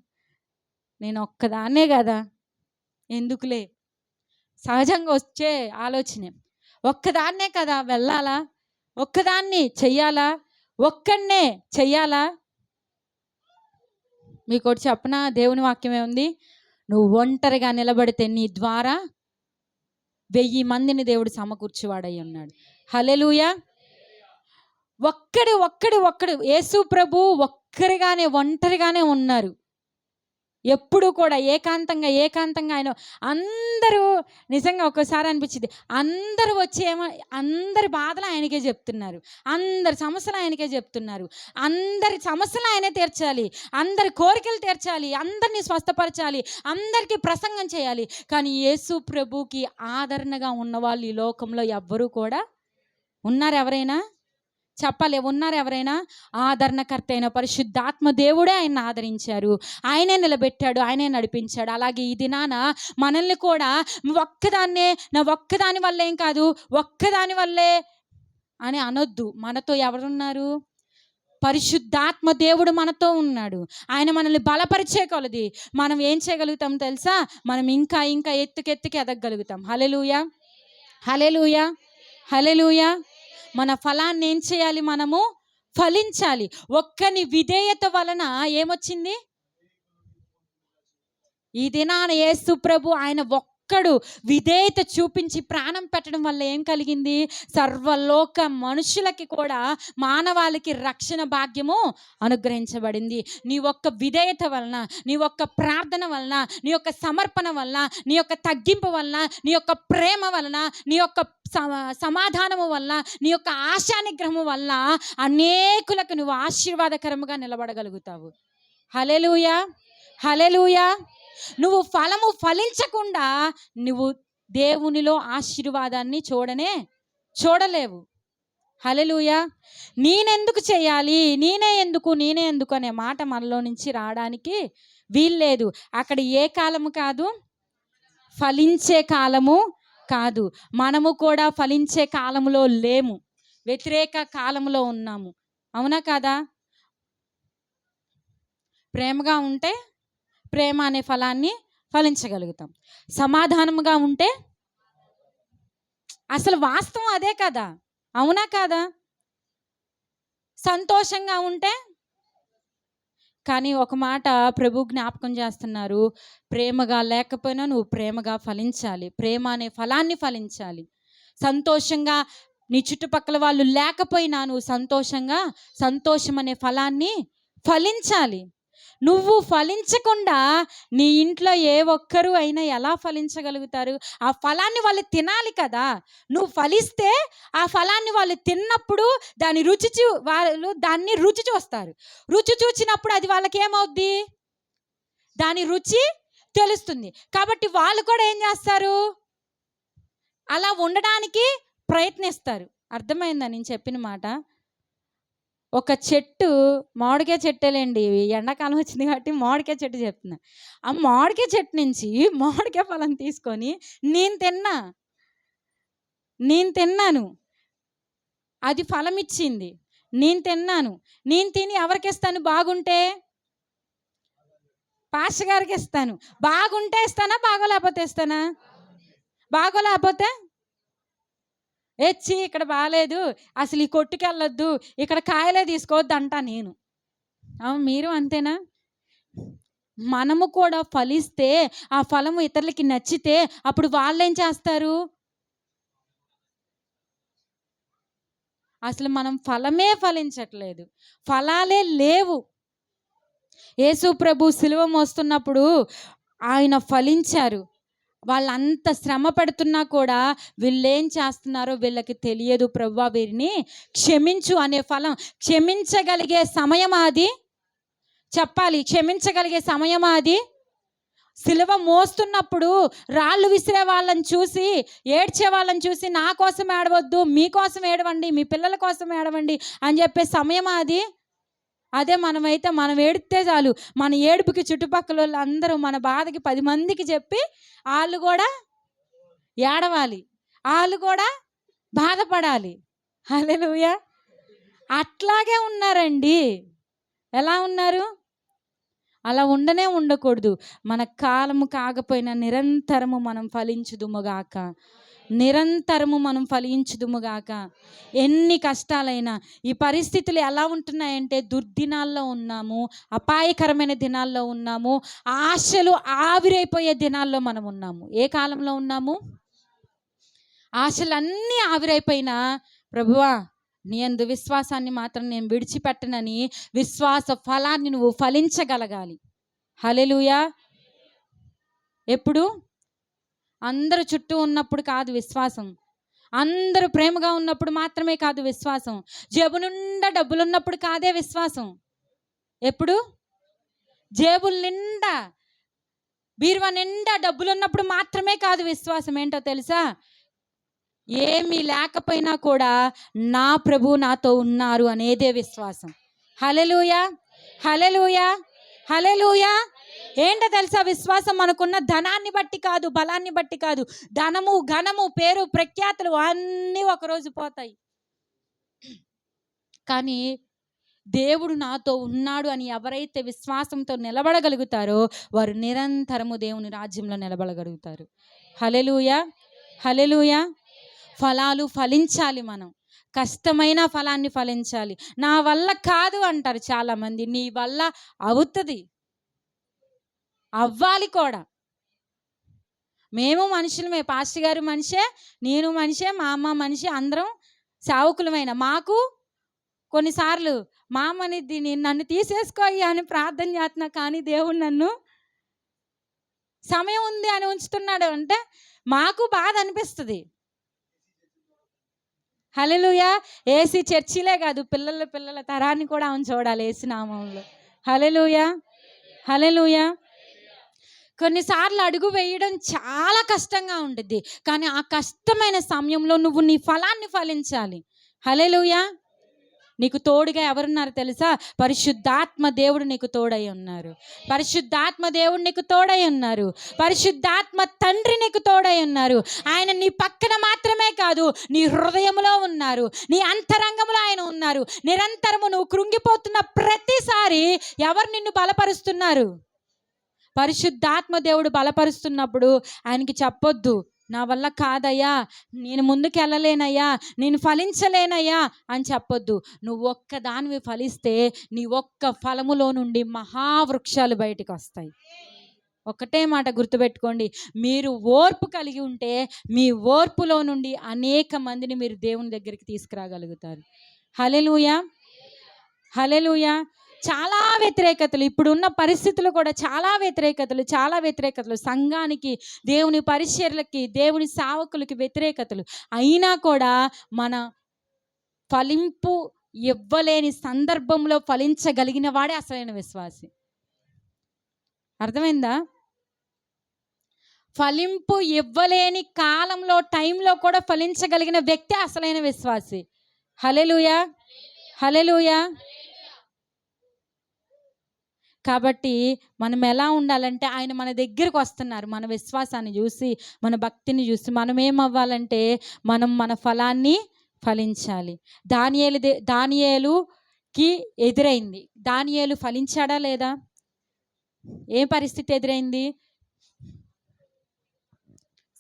A: నేను ఒక్కదాన్నే కదా, ఎందుకులే. సహజంగా వచ్చే ఆలోచనే, ఒక్కదాన్నే కదా వెళ్ళాలా, ఒక్కదాన్ని చెయ్యాలా, ఒక్కడనే చెయ్యాలా? మీకోటి చెప్పనా? దేవుని వాక్యం ఏముంది? నువ్వు ఒంటరిగా నిలబడితే నీ ద్వారా 1000 మందిని దేవుడు సమకూర్చువాడై ఉన్నాడు. హల్లెలూయా. ఒక్కడు యేసు ప్రభు ఒంటరిగానే ఉన్నారు. ఎప్పుడు కూడా ఏకాంతంగా ఆయన. అందరూ నిజంగా ఒక్కసారి అనిపించింది, అందరూ వచ్చి అందరి బాధలు ఆయనకే చెప్తున్నారు, అందరి సమస్యలు ఆయనకే చెప్తున్నారు, అందరి సమస్యలు ఆయనే తీర్చాలి, అందరి కోరికలు తీర్చాలి, అందరినీ స్వస్థపరచాలి, అందరికీ ప్రసంగం చేయాలి. కానీ యేసు ప్రభుకి ఆదరణగా ఉన్నవాళ్ళు ఈ లోకంలో ఎవ్వరూ కూడా ఉన్నారు? ఎవరైనా చెప్పాలి, ఉన్నారు ఎవరైనా? ఆదరణకర్త అయిన పరిశుద్ధాత్మ దేవుడే ఆయన ఆదరించారు, ఆయనే నిలబెట్టాడు, ఆయనే నడిపించాడు. అలాగే ఈ దినాన మనల్ని కూడా నా ఒక్కదాని వల్లేం కాదు, ఒక్కదాని వల్లే అని అనొద్దు. మనతో ఎవరున్నారు? పరిశుద్ధాత్మ దేవుడు మనతో ఉన్నాడు. ఆయన మనల్ని బలపరిచే కొలది మనం ఏం చేయగలుగుతాం తెలుసా? మనం ఇంకా ఇంకా ఎత్తుకెత్తుకి ఎదగగలుగుతాం. హల్లెలూయా, హల్లెలూయా, హల్లెలూయా. మన ఫలాన్ని ఏం చేయాలి? మనము ఫలించాలి. ఒక్కని విధేయత వలన ఏమొచ్చింది? ఈ దినాన యేసు ప్రభు ఆయన ఒక్కడు విధేయత చూపించి ప్రాణం పెట్టడం వల్ల ఏం కలిగింది? సర్వలోక మనుషులకి కూడా, మానవాళికి రక్షణ భాగ్యము అనుగ్రహించబడింది. నీ ఒక్క విధేయత వలన, నీ ఒక్క ప్రార్థన వలన, నీ యొక్క సమర్పణ వలన, నీ యొక్క తగ్గింపు వలన, నీ యొక్క ప్రేమ వలన, నీ యొక్క సమాధానము వల్ల, నీ యొక్క ఆశానిగ్రహము వల్ల అనేకులకు నువ్వు ఆశీర్వాదకరముగా నిలబడగలుగుతావు. హల్లెలూయా, హల్లెలూయా. నువ్వు ఫలము ఫలించకుండా నువ్వు దేవునిలో ఆశీర్వాదాన్ని చూడలేవు. హల్లెలూయా. నేనెందుకు చేయాలి, నేనే ఎందుకు అనే మాట మనలో నుంచి రావడానికి వీల్లేదు. అక్కడ ఏ కాలము కాదు, ఫలించే కాలము కాదు. మనము కూడా ఫలించే కాలంలో లేము, వ్యతిరేక కాలంలో ఉన్నాము. అవునా కాదా? ప్రేమగా ఉంటే ప్రేమ అనే ఫలాన్ని ఫలించగలుగుతాం. సమాధానముగా ఉంటే అసలు వాస్తవం అదే కదా, అవునా కాదా? సంతోషంగా ఉంటే, కానీ ఒక మాట ప్రభు జ్ఞాపకం చేస్తున్నారు, ప్రేమగా లేకపోయినా నువ్వు ప్రేమగా ఫలించాలి, ప్రేమ అనే ఫలాన్ని ఫలించాలి. సంతోషంగా నీ చుట్టుపక్కల వాళ్ళు లేకపోయినా నువ్వు సంతోషం అనే ఫలాన్ని ఫలించాలి. నువ్వు ఫలించకుండా నీ ఇంట్లో ఏ ఒక్కరు అయినా ఎలా ఫలించగలుగుతారు? ఆ ఫలాన్ని వాళ్ళు తినాలి కదా. నువ్వు ఫలిస్తే ఆ ఫలాన్ని వాళ్ళు తిన్నప్పుడు వాళ్ళు దాన్ని రుచి చూస్తారు. రుచి చూచినప్పుడు అది వాళ్ళకి ఏమవుద్ది? దాని రుచి తెలుస్తుంది. కాబట్టి వాళ్ళు కూడా ఏం చేస్తారు? అలా ఉండడానికి ప్రయత్నిస్తారు. అర్థమైందా నేను చెప్పిన మాట? ఒక చెట్టు, మామిడికాయ చెట్టేలేండి, ఎండాకాలం వచ్చింది కాబట్టి మామిడికాయ చెట్టు చెప్తున్నా. ఆ మామిడికాయ చెట్టు నుంచి మామిడికాయ ఫలం తీసుకొని నేను తిన్నాను, అది ఫలం ఇచ్చింది, నేను తిన్నాను. నేను తిని ఎవరికి ఇస్తాను? బాగుంటే పాస్టర్ గారికి ఇస్తాను. బాగుంటే ఇస్తానా, బాగోలేకపోతే ఇస్తానా? బాగోలేకపోతే ఎచ్చి ఇక్కడ బాగాలేదు, అసలు ఈ కొట్టుకి వెళ్ళొద్దు, ఇక్కడ కాయలే తీసుకోవద్దు అంటా నేను. మీరు అంతేనా? మనము కూడా ఫలిస్తే, ఆ ఫలము ఇతరులకి నచ్చితే అప్పుడు వాళ్ళు ఏం చేస్తారు? అసలు మనం ఫలమే ఫలించట్లేదు, ఫలాలే లేవు. యేసు ప్రభు సిలువ మోస్తున్నప్పుడు ఆయన ఫలించారు. వాళ్ళంత శ్రమ పడుతున్నా కూడా వీళ్ళేం చేస్తున్నారో వీళ్ళకి తెలియదు. ప్రభువా వీరిని క్షమించు అనే ఫలం, క్షమించగలిగే సమయం అది. చెప్పాలి, క్షమించగలిగే సమయం అది. సిలువ మోస్తున్నప్పుడు రాళ్ళు విసిరే వాళ్ళని చూసి, ఏడ్చే వాళ్ళని చూసి, నా కోసం ఏడవద్దు, మీకోసం ఏడవండి, మీ పిల్లల కోసం ఏడవండి అని చెప్పే సమయం అది. అదే మనమైతే మనం ఏడితే చాలు, మన ఏడుపుకి చుట్టుపక్కల వాళ్ళు అందరూ మన బాధకి 10 మందికి చెప్పి వాళ్ళు కూడా ఏడవాలి, వాళ్ళు కూడా బాధపడాలి. హల్లెలూయా. అట్లాగే ఉన్నారండి. ఎలా ఉన్నారు? అలా ఉండకూడదు. మన కాలము కాకపోయినా నిరంతరము మనం ఫలించుదుముగాక, నిరంతరము మనం ఫలించుదుముగాక. ఎన్ని కష్టాలైనా, ఈ పరిస్థితులు ఎలా ఉంటున్నాయంటే దుర్దినాల్లో ఉన్నాము, అపాయకరమైన దినాల్లో ఉన్నాము, ఆశలు ఆవిరైపోయే దినాల్లో మనం ఉన్నాము. ఏ కాలంలో ఉన్నాము? ఆశలన్నీ ఆవిరైపోయినా, ప్రభువా నీ యందు విశ్వాసాన్ని మాత్రం నేను విడిచిపెట్టనని విశ్వాస ఫలాన్ని నువ్వు ఫలించగలగాలి. హల్లెలూయా. ఎప్పుడు? అందరూ చుట్టూ ఉన్నప్పుడు కాదు విశ్వాసం, అందరూ ప్రేమగా ఉన్నప్పుడు మాత్రమే కాదు విశ్వాసం, జేబు నిండా డబ్బులున్నప్పుడు కాదే విశ్వాసం. ఎప్పుడు? జేబుల నిండా, బీరువా నిండా డబ్బులున్నప్పుడు మాత్రమే కాదు విశ్వాసం. ఏంటో తెలుసా? ఏమీ లేకపోయినా కూడా నా ప్రభు నాతో ఉన్నారు అనేదే విశ్వాసం. హల్లెలూయా, హల్లెలూయా, హల్లెలూయా. ఏంటో తెలుసా? విశ్వాసం మనకున్న ధనాన్ని బట్టి కాదు, బలాన్ని బట్టి కాదు. ధనము, ఘనము, పేరు, ప్రఖ్యాతులు అన్నీ ఒకరోజు పోతాయి. కానీ దేవుడు నాతో ఉన్నాడు అని ఎవరైతే విశ్వాసంతో నిలబడగలుగుతారో వారు నిరంతరము దేవుని రాజ్యంలో నిలబడగలుగుతారు. హల్లెలూయా, హల్లెలూయా. ఫలాలు ఫలించాలి. మనం కష్టమైన ఫలాన్ని ఫలించాలి. నా వల్ల కాదు అంటారు చాలామంది. నీ వల్ల అవుతుంది, అవ్వాలి కూడా. మేము మనుషులమే, పాస్టర్ గారు మనిషే, నేను మనిషే, మా అమ్మ మనిషి, అందరం సేవకులమైన మాకు కొన్నిసార్లు మా అమ్మని నన్ను తీసేసుకోయి అని ప్రార్థన చేస్తున్నా, కానీ దేవుడు నన్ను సమయం ఉంది అని ఉంచుతున్నాడు అంటే మాకు బాధ అనిపిస్తుంది. హల్లెలూయా. ఏసీ చర్చిలే కాదు, పిల్లల తరాన్ని కూడా ఆమెను చూడాలి ఏసు నామంలో. హల్లెలూయా, హల్లెలూయా. కొన్నిసార్లు అడుగు వేయడం చాలా కష్టంగా ఉంటుంది. కానీ ఆ కష్టమైన సమయంలో నువ్వు నీ ఫలాన్ని ఫలించాలి. హల్లెలూయా! నీకు తోడుగా ఎవరున్నారు తెలుసా? పరిశుద్ధాత్మ దేవుడు నీకు తోడై ఉన్నారు. పరిశుద్ధాత్మ దేవుడు నీకు తోడై ఉన్నారు. పరిశుద్ధాత్మ తండ్రి నీకు తోడై ఉన్నారు. ఆయన నీ పక్కన మాత్రమే కాదు, నీ హృదయంలో ఉన్నారు, నీ అంతరంగంలో ఆయన ఉన్నారు. నిరంతరము నువ్వు కృంగిపోతున్న ప్రతిసారి ఎవరు నిన్ను బలపరుస్తున్నారు? పరిశుద్ధాత్మ దేవుడు బలపరుస్తున్నప్పుడు ఆయనకి చెప్పొద్దు, నా వల్ల కాదయ్యా, నేను ముందుకు వెళ్ళలేనయ్యా, నేను ఫలించలేనయ్యా అని చెప్పొద్దు. నువ్వు ఒక్కదానివి ఫలిస్తే నీ ఒక్క ఫలములో నుండి మహావృక్షాలు బయటకు వస్తాయి. ఒకటే మాట గుర్తుపెట్టుకోండి, మీరు ఓర్పు కలిగి ఉంటే మీ ఓర్పులో నుండి అనేక మందిని మీరు దేవుని దగ్గరికి తీసుకురాగలుగుతారు. హల్లెలూయా, హల్లెలూయా. చాలా వ్యతిరేకతలు, ఇప్పుడున్న పరిస్థితులు కూడా చాలా వ్యతిరేకతలు, సంఘానికి, దేవుని పరిచర్యలకి, దేవుని సేవకులకి వ్యతిరేకతలు అయినా కూడా మన ఫలింపు ఇవ్వలేని సందర్భంలో ఫలించగలిగిన వాడే అసలైన విశ్వాసి. అర్థమైందా? ఫలింపు ఇవ్వలేని కాలంలో, టైంలో కూడా ఫలించగలిగిన వ్యక్తి అసలైన విశ్వాసి. హల్లెలూయా, హల్లెలూయా. కాబట్టి మనం ఎలా ఉండాలంటే, ఆయన మన దగ్గరకు వస్తున్నారు. మన విశ్వాసాన్ని చూసి, మన భక్తిని చూసి మనం ఏమవ్వాలంటే, మనం మన ఫలాన్ని ఫలించాలి. దానియేలుకి ఎదురైంది. దానియేలు ఫలించాడా లేదా? ఏ పరిస్థితి ఎదురైంది?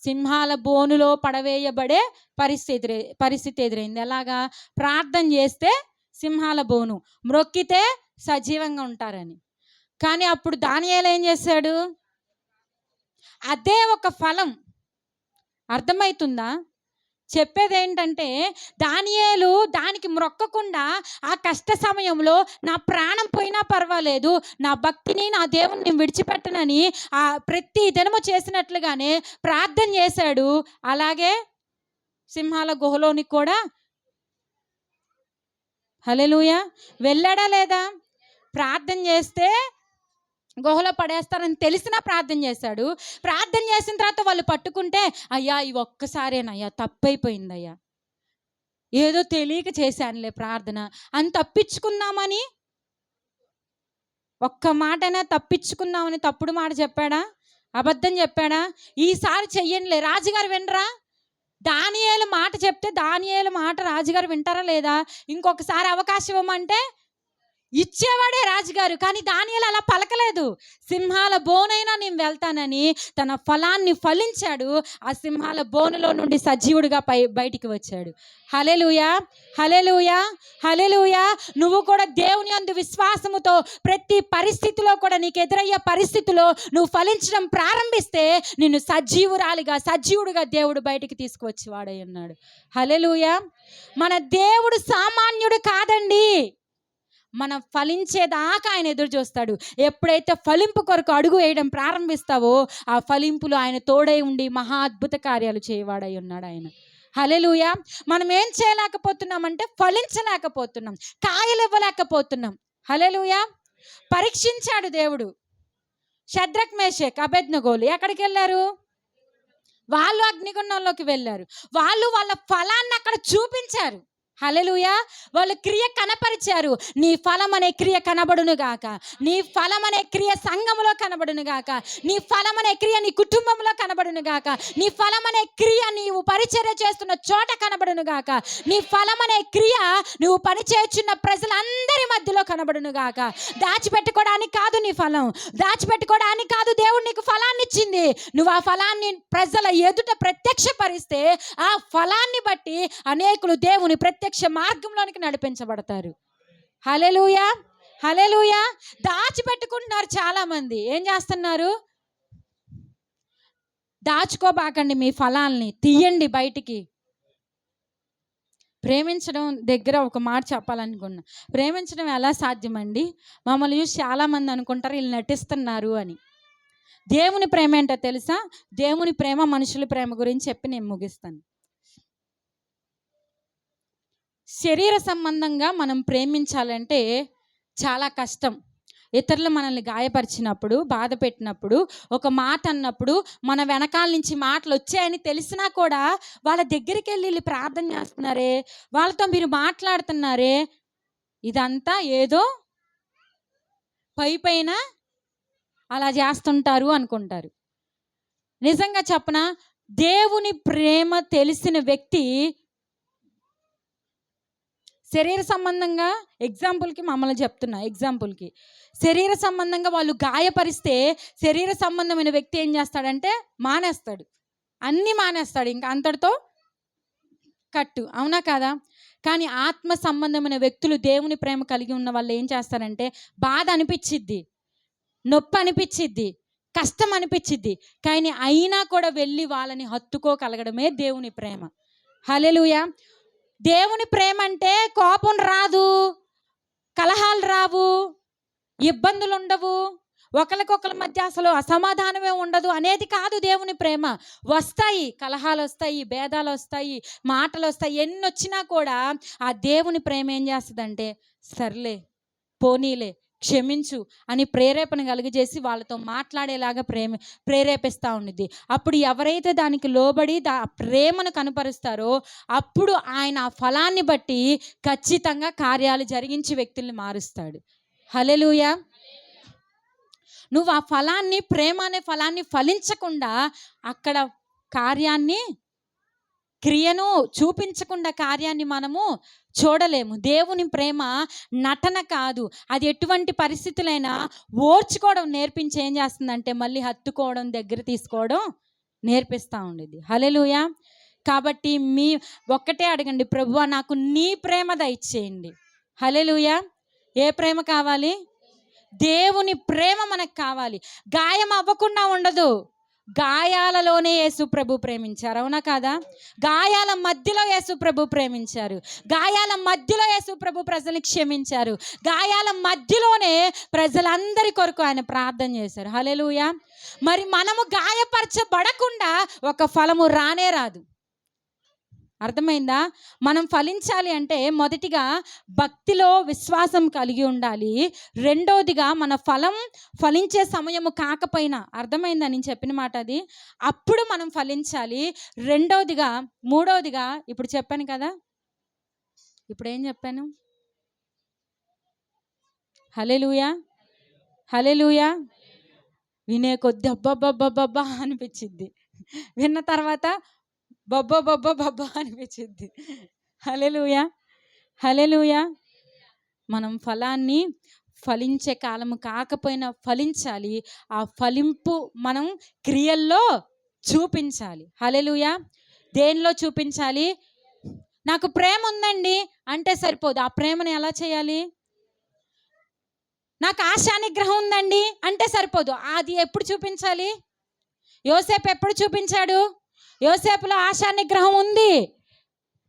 A: సింహాల బోనులో పడవేయబడే పరిస్థితి ఎదురైంది. ఎలాగా? ప్రార్థన చేస్తే సింహాల బోను, మ్రొక్కితే సజీవంగా ఉంటారని. కానీ అప్పుడు దానియేలు ఏం చేశాడు? అదే ఒక ఫలం. అర్థమవుతుందా? చెప్పేది ఏంటంటే, దానియేలు దానికి మ్రొక్కకుండా ఆ కష్ట సమయంలో నా ప్రాణం పోయినా పర్వాలేదు, నా భక్తిని, నా దేవుణ్ణి విడిచిపెట్టనని ఆ ప్రతి దినము చేసినట్లుగానే ప్రార్థన చేశాడు. అలాగే సింహాల గుహలోనికి కూడా హల్లెలూయా వెళ్ళాడా లేదా? ప్రార్థన చేస్తే గుహలో పడేస్తారని తెలిసినా ప్రార్థన చేశాడు. ప్రార్థన చేసిన తర్వాత వాళ్ళు పట్టుకుంటే, అయ్యా ఈ ఒక్కసారేనయ్యా, తప్పైపోయిందయ్యా, ఏదో తెలియక చేశానులే ప్రార్థన అని తప్పించుకుందామని, ఒక్క మాటైనా తప్పించుకుందామని తప్పుడు మాట చెప్పాడా? అబద్ధం చెప్పాడా? ఈసారి చెయ్యనులే, రాజుగారు వినరా? దానియేలు మాట చెప్తే దానియేలు మాట రాజుగారు వింటారా లేదా? ఇంకొకసారి అవకాశం ఇవ్వమంటే ఇచ్చేవాడే రాజుగారు. కానీ దానియేలు అలా పలకలేదు. సింహాల బోనైనా నేను వెళ్తానని తన ఫలాన్ని ఫలించాడు. ఆ సింహాల బోనులో నుండి సజీవుడిగా బయటికి వచ్చాడు. హల్లెలూయా, హల్లెలూయా, హల్లెలూయా. నువ్వు కూడా దేవుని యందు విశ్వాసముతో ప్రతి పరిస్థితిలో కూడా, నీకు ఎదురయ్యే పరిస్థితిలో నువ్వు ఫలించడం ప్రారంభిస్తే నిన్ను సజీవుడిగా దేవుడు బయటికి తీసుకువచ్చి వాడై ఉన్నాడు. హల్లెలూయా. మన దేవుడు సామాన్యుడు కాదండి. మనం ఫలించేదాకా ఆయన ఎదురు చూస్తాడు. ఎప్పుడైతే ఫలింపు కొరకు అడుగు వేయడం ప్రారంభిస్తావో ఆ ఫలింపులో ఆయన తోడై ఉండి మహా అద్భుత కార్యాలు చేయవాడై ఉన్నాడు ఆయన. హల్లెలూయా. మనం ఏం చేయలేకపోతున్నామంటే ఫలించలేకపోతున్నాం, కాయలు ఇవ్వలేకపోతున్నాం. హల్లెలూయా. పరీక్షించాడు దేవుడు. షద్రక్, మేషక్, అబేద్నెగోలు ఎక్కడికి వెళ్ళారు? వాళ్ళు అగ్నిగుండంలోకి వెళ్ళారు. వాళ్ళు వాళ్ళ ఫలాన్ని అక్కడ చూపించారు. హల్లెలూయా. వాళ్ళు క్రియ కనపరిచారు. నీ ఫలం అనే క్రియ కనబడును గాక, నీ ఫలం అనే క్రియ సంఘములో కనబడును గాక, నీ ఫలం అనే క్రియ నీ కుటుంబంలో కనబడును గాక, నీ ఫలం అనే క్రియ నీవు పరిచర్య చేస్తున్న చోట కనబడును గాక, నీ ఫలం అనే క్రియ నువ్వు పనిచేస్తున్న ప్రజలందరి మధ్యలో కనబడును గాక. దాచిపెట్టుకోవడానికి కాదు నీ ఫలం, దాచిపెట్టుకోవడానికి కాదు దేవుడు నీకు ఫలాన్ని ఇచ్చింది. నువ్వు ఆ ఫలాన్ని ప్రజల ఎదుట ప్రత్యక్షపరిస్తే ఆ ఫలాన్ని బట్టి అనేకులు దేవుని ప్రత్యక్ష మార్గంలోనికి నడిపించబడతారు. హల్లెలూయా, హల్లెలూయా. దాచిపెట్టుకుంటున్నారు చాలా మంది. ఏం చేస్తున్నారు? దాచుకోబాకండి, మీ ఫలాల్ని తీయండి బయటికి. ప్రేమించడం దగ్గర ఒక మాట చెప్పాలనుకున్నా. ప్రేమించడం ఎలా సాధ్యమండి? మమ్మల్ని చూసి చాలామంది అనుకుంటారు వీళ్ళు నటిస్తున్నారు అని. దేవుని ప్రేమ ఏంటో తెలుసా? దేవుని ప్రేమ మనుషుల ప్రేమ గురించి చెప్పి నేను ముగిస్తాను. శరీర సంబంధంగా మనం ప్రేమించాలంటే చాలా కష్టం. ఇతరులు మనల్ని గాయపరిచినప్పుడు, బాధ పెట్టినప్పుడు, ఒక మాట అన్నప్పుడు మన వెనకాల నుంచి మాటలు వచ్చాయని తెలిసినా కూడా వాళ్ళ దగ్గరికి వెళ్ళి ప్రార్థన చేస్తున్నారే, వాళ్ళతో మీరు మాట్లాడుతున్నారే, ఇదంతా ఏదో పైపైన అలా చేస్తుంటారు అనుకుంటారు. నిజంగా చెప్పనా, దేవుని ప్రేమ తెలిసిన వ్యక్తి శరీర సంబంధంగా మమ్మల్ని చెప్తున్నా, శరీర సంబంధంగా వాళ్ళు గాయపరిస్తే శరీర సంబంధమైన వ్యక్తి ఏం చేస్తాడంటే మానేస్తాడు, అన్నీ మానేస్తాడు, ఇంకా అంతటితో కట్టు. అవునా కాదా? కానీ ఆత్మ సంబంధమైన వ్యక్తులు, దేవుని ప్రేమ కలిగి ఉన్న వాళ్ళు ఏం చేస్తారంటే, బాధ అనిపించిద్ది, నొప్పి అనిపించిద్ది, కష్టం అనిపించిద్ది, కానీ అయినా కూడా వెళ్ళి వాళ్ళని హత్తుకోగలగడమే దేవుని ప్రేమ. హల్లెలూయా. దేవుని ప్రేమ అంటే కోపం రాదు, కలహాలు రావు, ఇబ్బందులు ఉండవు, ఒకరికొకరి మధ్య అసలు అసమాధానమే ఉండదు అనేది కాదు దేవుని ప్రేమ. వస్తాయి, కలహాలు వస్తాయి, భేదాలు వస్తాయి, మాటలు వస్తాయి, ఎన్ని వచ్చినా కూడా ఆ దేవుని ప్రేమ ఏం చేస్తుందంటే, సర్లే, పోనీలే, క్షమించు అని ప్రేరేపణ కలిగజేసి వాళ్ళతో మాట్లాడేలాగా ప్రేరేపిస్తూ ఉండిద్ది. అప్పుడు ఎవరైతే దానికి లోబడి ప్రేమను కనపరుస్తారో అప్పుడు ఆయన ఆ ఫలాన్ని బట్టి ఖచ్చితంగా కార్యాలు జరిగించి వ్యక్తుల్ని మారుస్తాడు. హల్లెలూయా. నువ్వు ఆ ఫలాన్ని, ప్రేమ అనే ఫలాన్ని ఫలించకుండా అక్కడ కార్యాన్ని, క్రియను చూపించకుండా కార్యాన్ని మనము చూడలేము. దేవుని ప్రేమ నటన కాదు, అది ఎటువంటి పరిస్థితులైనా ఓర్చుకోవడం నేర్పించి ఏం చేస్తుందంటే మళ్ళీ హత్తుకోవడం, దగ్గర తీసుకోవడం నేర్పిస్తూ ఉండేది. హల్లెలూయా. కాబట్టి ఒక్కటే అడగండి, ప్రభువా నాకు నీ ప్రేమ దయచేయండి. హల్లెలూయా. ఏ ప్రేమ కావాలి? దేవుని ప్రేమ మనకు కావాలి. గాయం అవ్వకుండా ఉండదు, గాయాలలోనే యేసు ప్రభు ప్రేమించారు. అవునా కాదా? గాయాల మధ్యలో యేసు ప్రభు ప్రేమించారు, గాయాల మధ్యలో యేసు ప్రభు ప్రజల్ని క్షమించారు, గాయాల మధ్యలోనే ప్రజలందరి కొరకు ఆయన ప్రార్థన చేశారు. హల్లెలూయా. మరి మనము గాయపరచబడకుండా ఒక ఫలము రానే రాదు. అర్థమైందా? మనం ఫలించాలి అంటే మొదటిగా భక్తిలో విశ్వాసం కలిగి ఉండాలి. రెండోదిగా మన ఫలం ఫలించే సమయము కాకపోయినా, అర్థమైందా నేను చెప్పిన మాట? అది అప్పుడు మనం ఫలించాలి. మూడోదిగా ఇప్పుడు చెప్పాను కదా, ఇప్పుడు ఏం చెప్పాను? హల్లెలూయా. హల్లెలూయా. వినే కొద్ది అబ్బబ్బబ్బబ్బబ్బా అనిపించింది, విన్న తర్వాత బబ్బా అనిపించింది. హల్లెలూయా. హల్లెలూయా. మనం ఫలాన్ని ఫలించే కాలము కాకపోయినా ఫలించాలి. ఆ ఫలింపు మనం క్రియల్లో చూపించాలి. హల్లెలూయా. దేనిలో చూపించాలి? నాకు ప్రేమ ఉందండి అంటే సరిపోదు, ఆ ప్రేమను ఎలా చేయాలి? నాకు ఆశా నిగ్రహం ఉందండి అంటే సరిపోదు, అది ఎప్పుడు చూపించాలి? యోసేపు ఎప్పుడు చూపించాడు? యోసేపులో ఆశా నిగ్రహం ఉంది.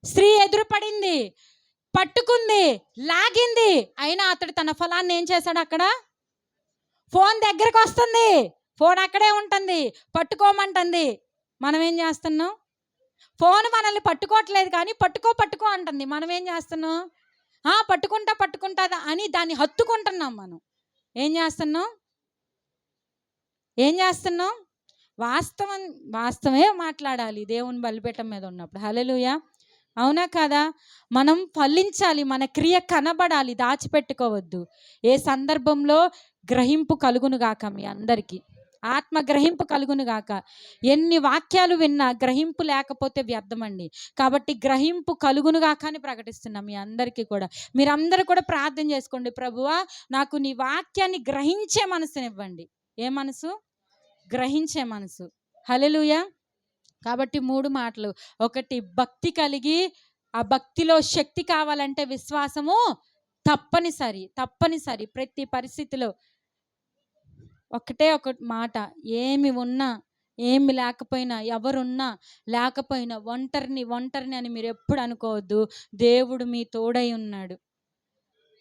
A: స్త్రీ ఎదురుపడింది, పట్టుకుంది, లాగింది, అయినా అతడు తన ఫలాన్ని ఏం చేశాడు? అక్కడ ఫోన్ దగ్గరకు వస్తుంది, ఫోన్ అక్కడే ఉంటుంది, పట్టుకోమంటుంది. మనం ఏం చేస్తున్నాం? ఫోన్ మనల్ని పట్టుకోవట్లేదు కానీ పట్టుకో అంటుంది. మనం ఏం చేస్తున్నాం? పట్టుకుంటా అని దాన్ని హత్తుకుంటున్నాం. మనం ఏం చేస్తున్నాం? వాస్తవమే మాట్లాడాలి దేవుని బలిపీఠం మీద ఉన్నప్పుడు. హల్లెలూయా. అవునా కదా? మనం ఫలించాలి, మన క్రియ కనబడాలి, దాచిపెట్టుకోవద్దు. ఏ సందర్భంలో గ్రహింపు కలుగును గాక మీ అందరికీ, ఆత్మ గ్రహింపు కలుగును గాక. ఎన్ని వాక్యాలు విన్నా గ్రహింపు లేకపోతే వ్యర్థమండి. కాబట్టి గ్రహింపు కలుగును గాక అని ప్రకటిస్తున్నాం మీ అందరికీ కూడా. మీరందరూ కూడా ప్రార్థన చేసుకోండి, ప్రభువా నాకు నీ వాక్యాన్ని గ్రహించే మనసునివ్వండి. ఏ మనసు? గ్రహించే మనసు. హల్లెలూయా. కాబట్టి 3 మాటలు. ఒకటి, భక్తి కలిగి, ఆ భక్తిలో శక్తి కావాలంటే విశ్వాసము తప్పనిసరి ప్రతి పరిస్థితిలో. ఒకటే ఒక మాట, ఏమి ఉన్నా ఏమి లేకపోయినా, ఎవరున్నా లేకపోయినా, ఒంటరిని అని మీరు ఎప్పుడు అనుకోవద్దు. దేవుడు మీ తోడై ఉన్నాడు.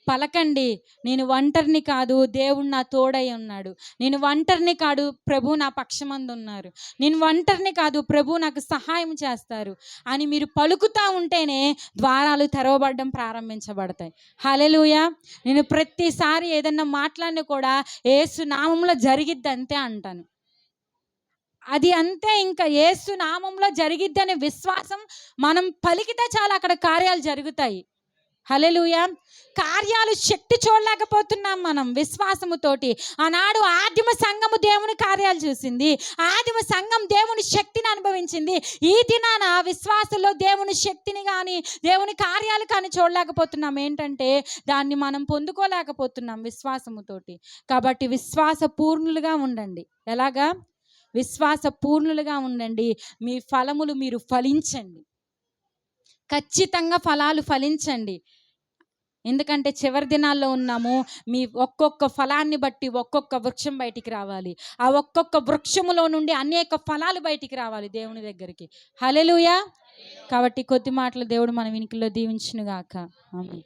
A: పలకండి, నేను ఒంటరిని కాదు, దేవుడు నా తోడై ఉన్నాడు. నేను ఒంటరిని కాదు, ప్రభు నా పక్షమందు ఉన్నారు. నేను ఒంటరిని కాదు, ప్రభు నాకు సహాయం చేస్తారు అని మీరు పలుకుతూ ఉంటేనే ద్వారాలు తెరవబడడం ప్రారంభించబడతాయి. హల్లెలూయా. నేను ప్రతిసారి ఏదన్నా మాట్లాడినా కూడా యేసు నామంలో జరిగిద్ది అంతే అంటాను. అది అంతే, ఇంకా యేసు నామంలో జరిగిద్ది అనే విశ్వాసం మనం పలికితే చాలా అక్కడ కార్యాలు జరుగుతాయి. హల్లెలూయా. కార్యాలు శక్తి చూడలేకపోతున్నాం మనం విశ్వాసముతోటి. ఆనాడు ఆదిమ సంఘము దేవుని కార్యాలు చూసింది, ఆదిమ సంఘం దేవుని శక్తిని అనుభవించింది. ఈ దినాన విశ్వాసంలో దేవుని శక్తిని కానీ దేవుని కార్యాలు కానీ చూడలేకపోతున్నాం. ఏంటంటే దాన్ని మనం పొందుకోలేకపోతున్నాం విశ్వాసముతోటి. కాబట్టి విశ్వాస పూర్ణులుగా ఉండండి. ఎలాగా? విశ్వాస పూర్ణులుగా ఉండండి. మీ ఫలములు మీరు ఫలించండి, ఖచ్చితంగా ఫలాలు ఫలించండి. ఎందుకంటే చివరి దినాల్లో ఉన్నాము. మీ ఒక్కొక్క ఫలాన్ని బట్టి ఒక్కొక్క వృక్షం బయటికి రావాలి. ఆ ఒక్కొక్క వృక్షములో నుండి అనేక ఫలాలు బయటికి రావాలి దేవుని దగ్గరికి. హల్లెలూయా. కాబట్టి కొద్ది మాటలు దేవుడు మన వినికిలో దీవించునుగాక. ఆమేన్.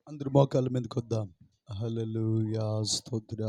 B: అందరూ మోకాళ్ళ మీదకి వద్దాం. హల్లెలూయా, స్తోత్రం.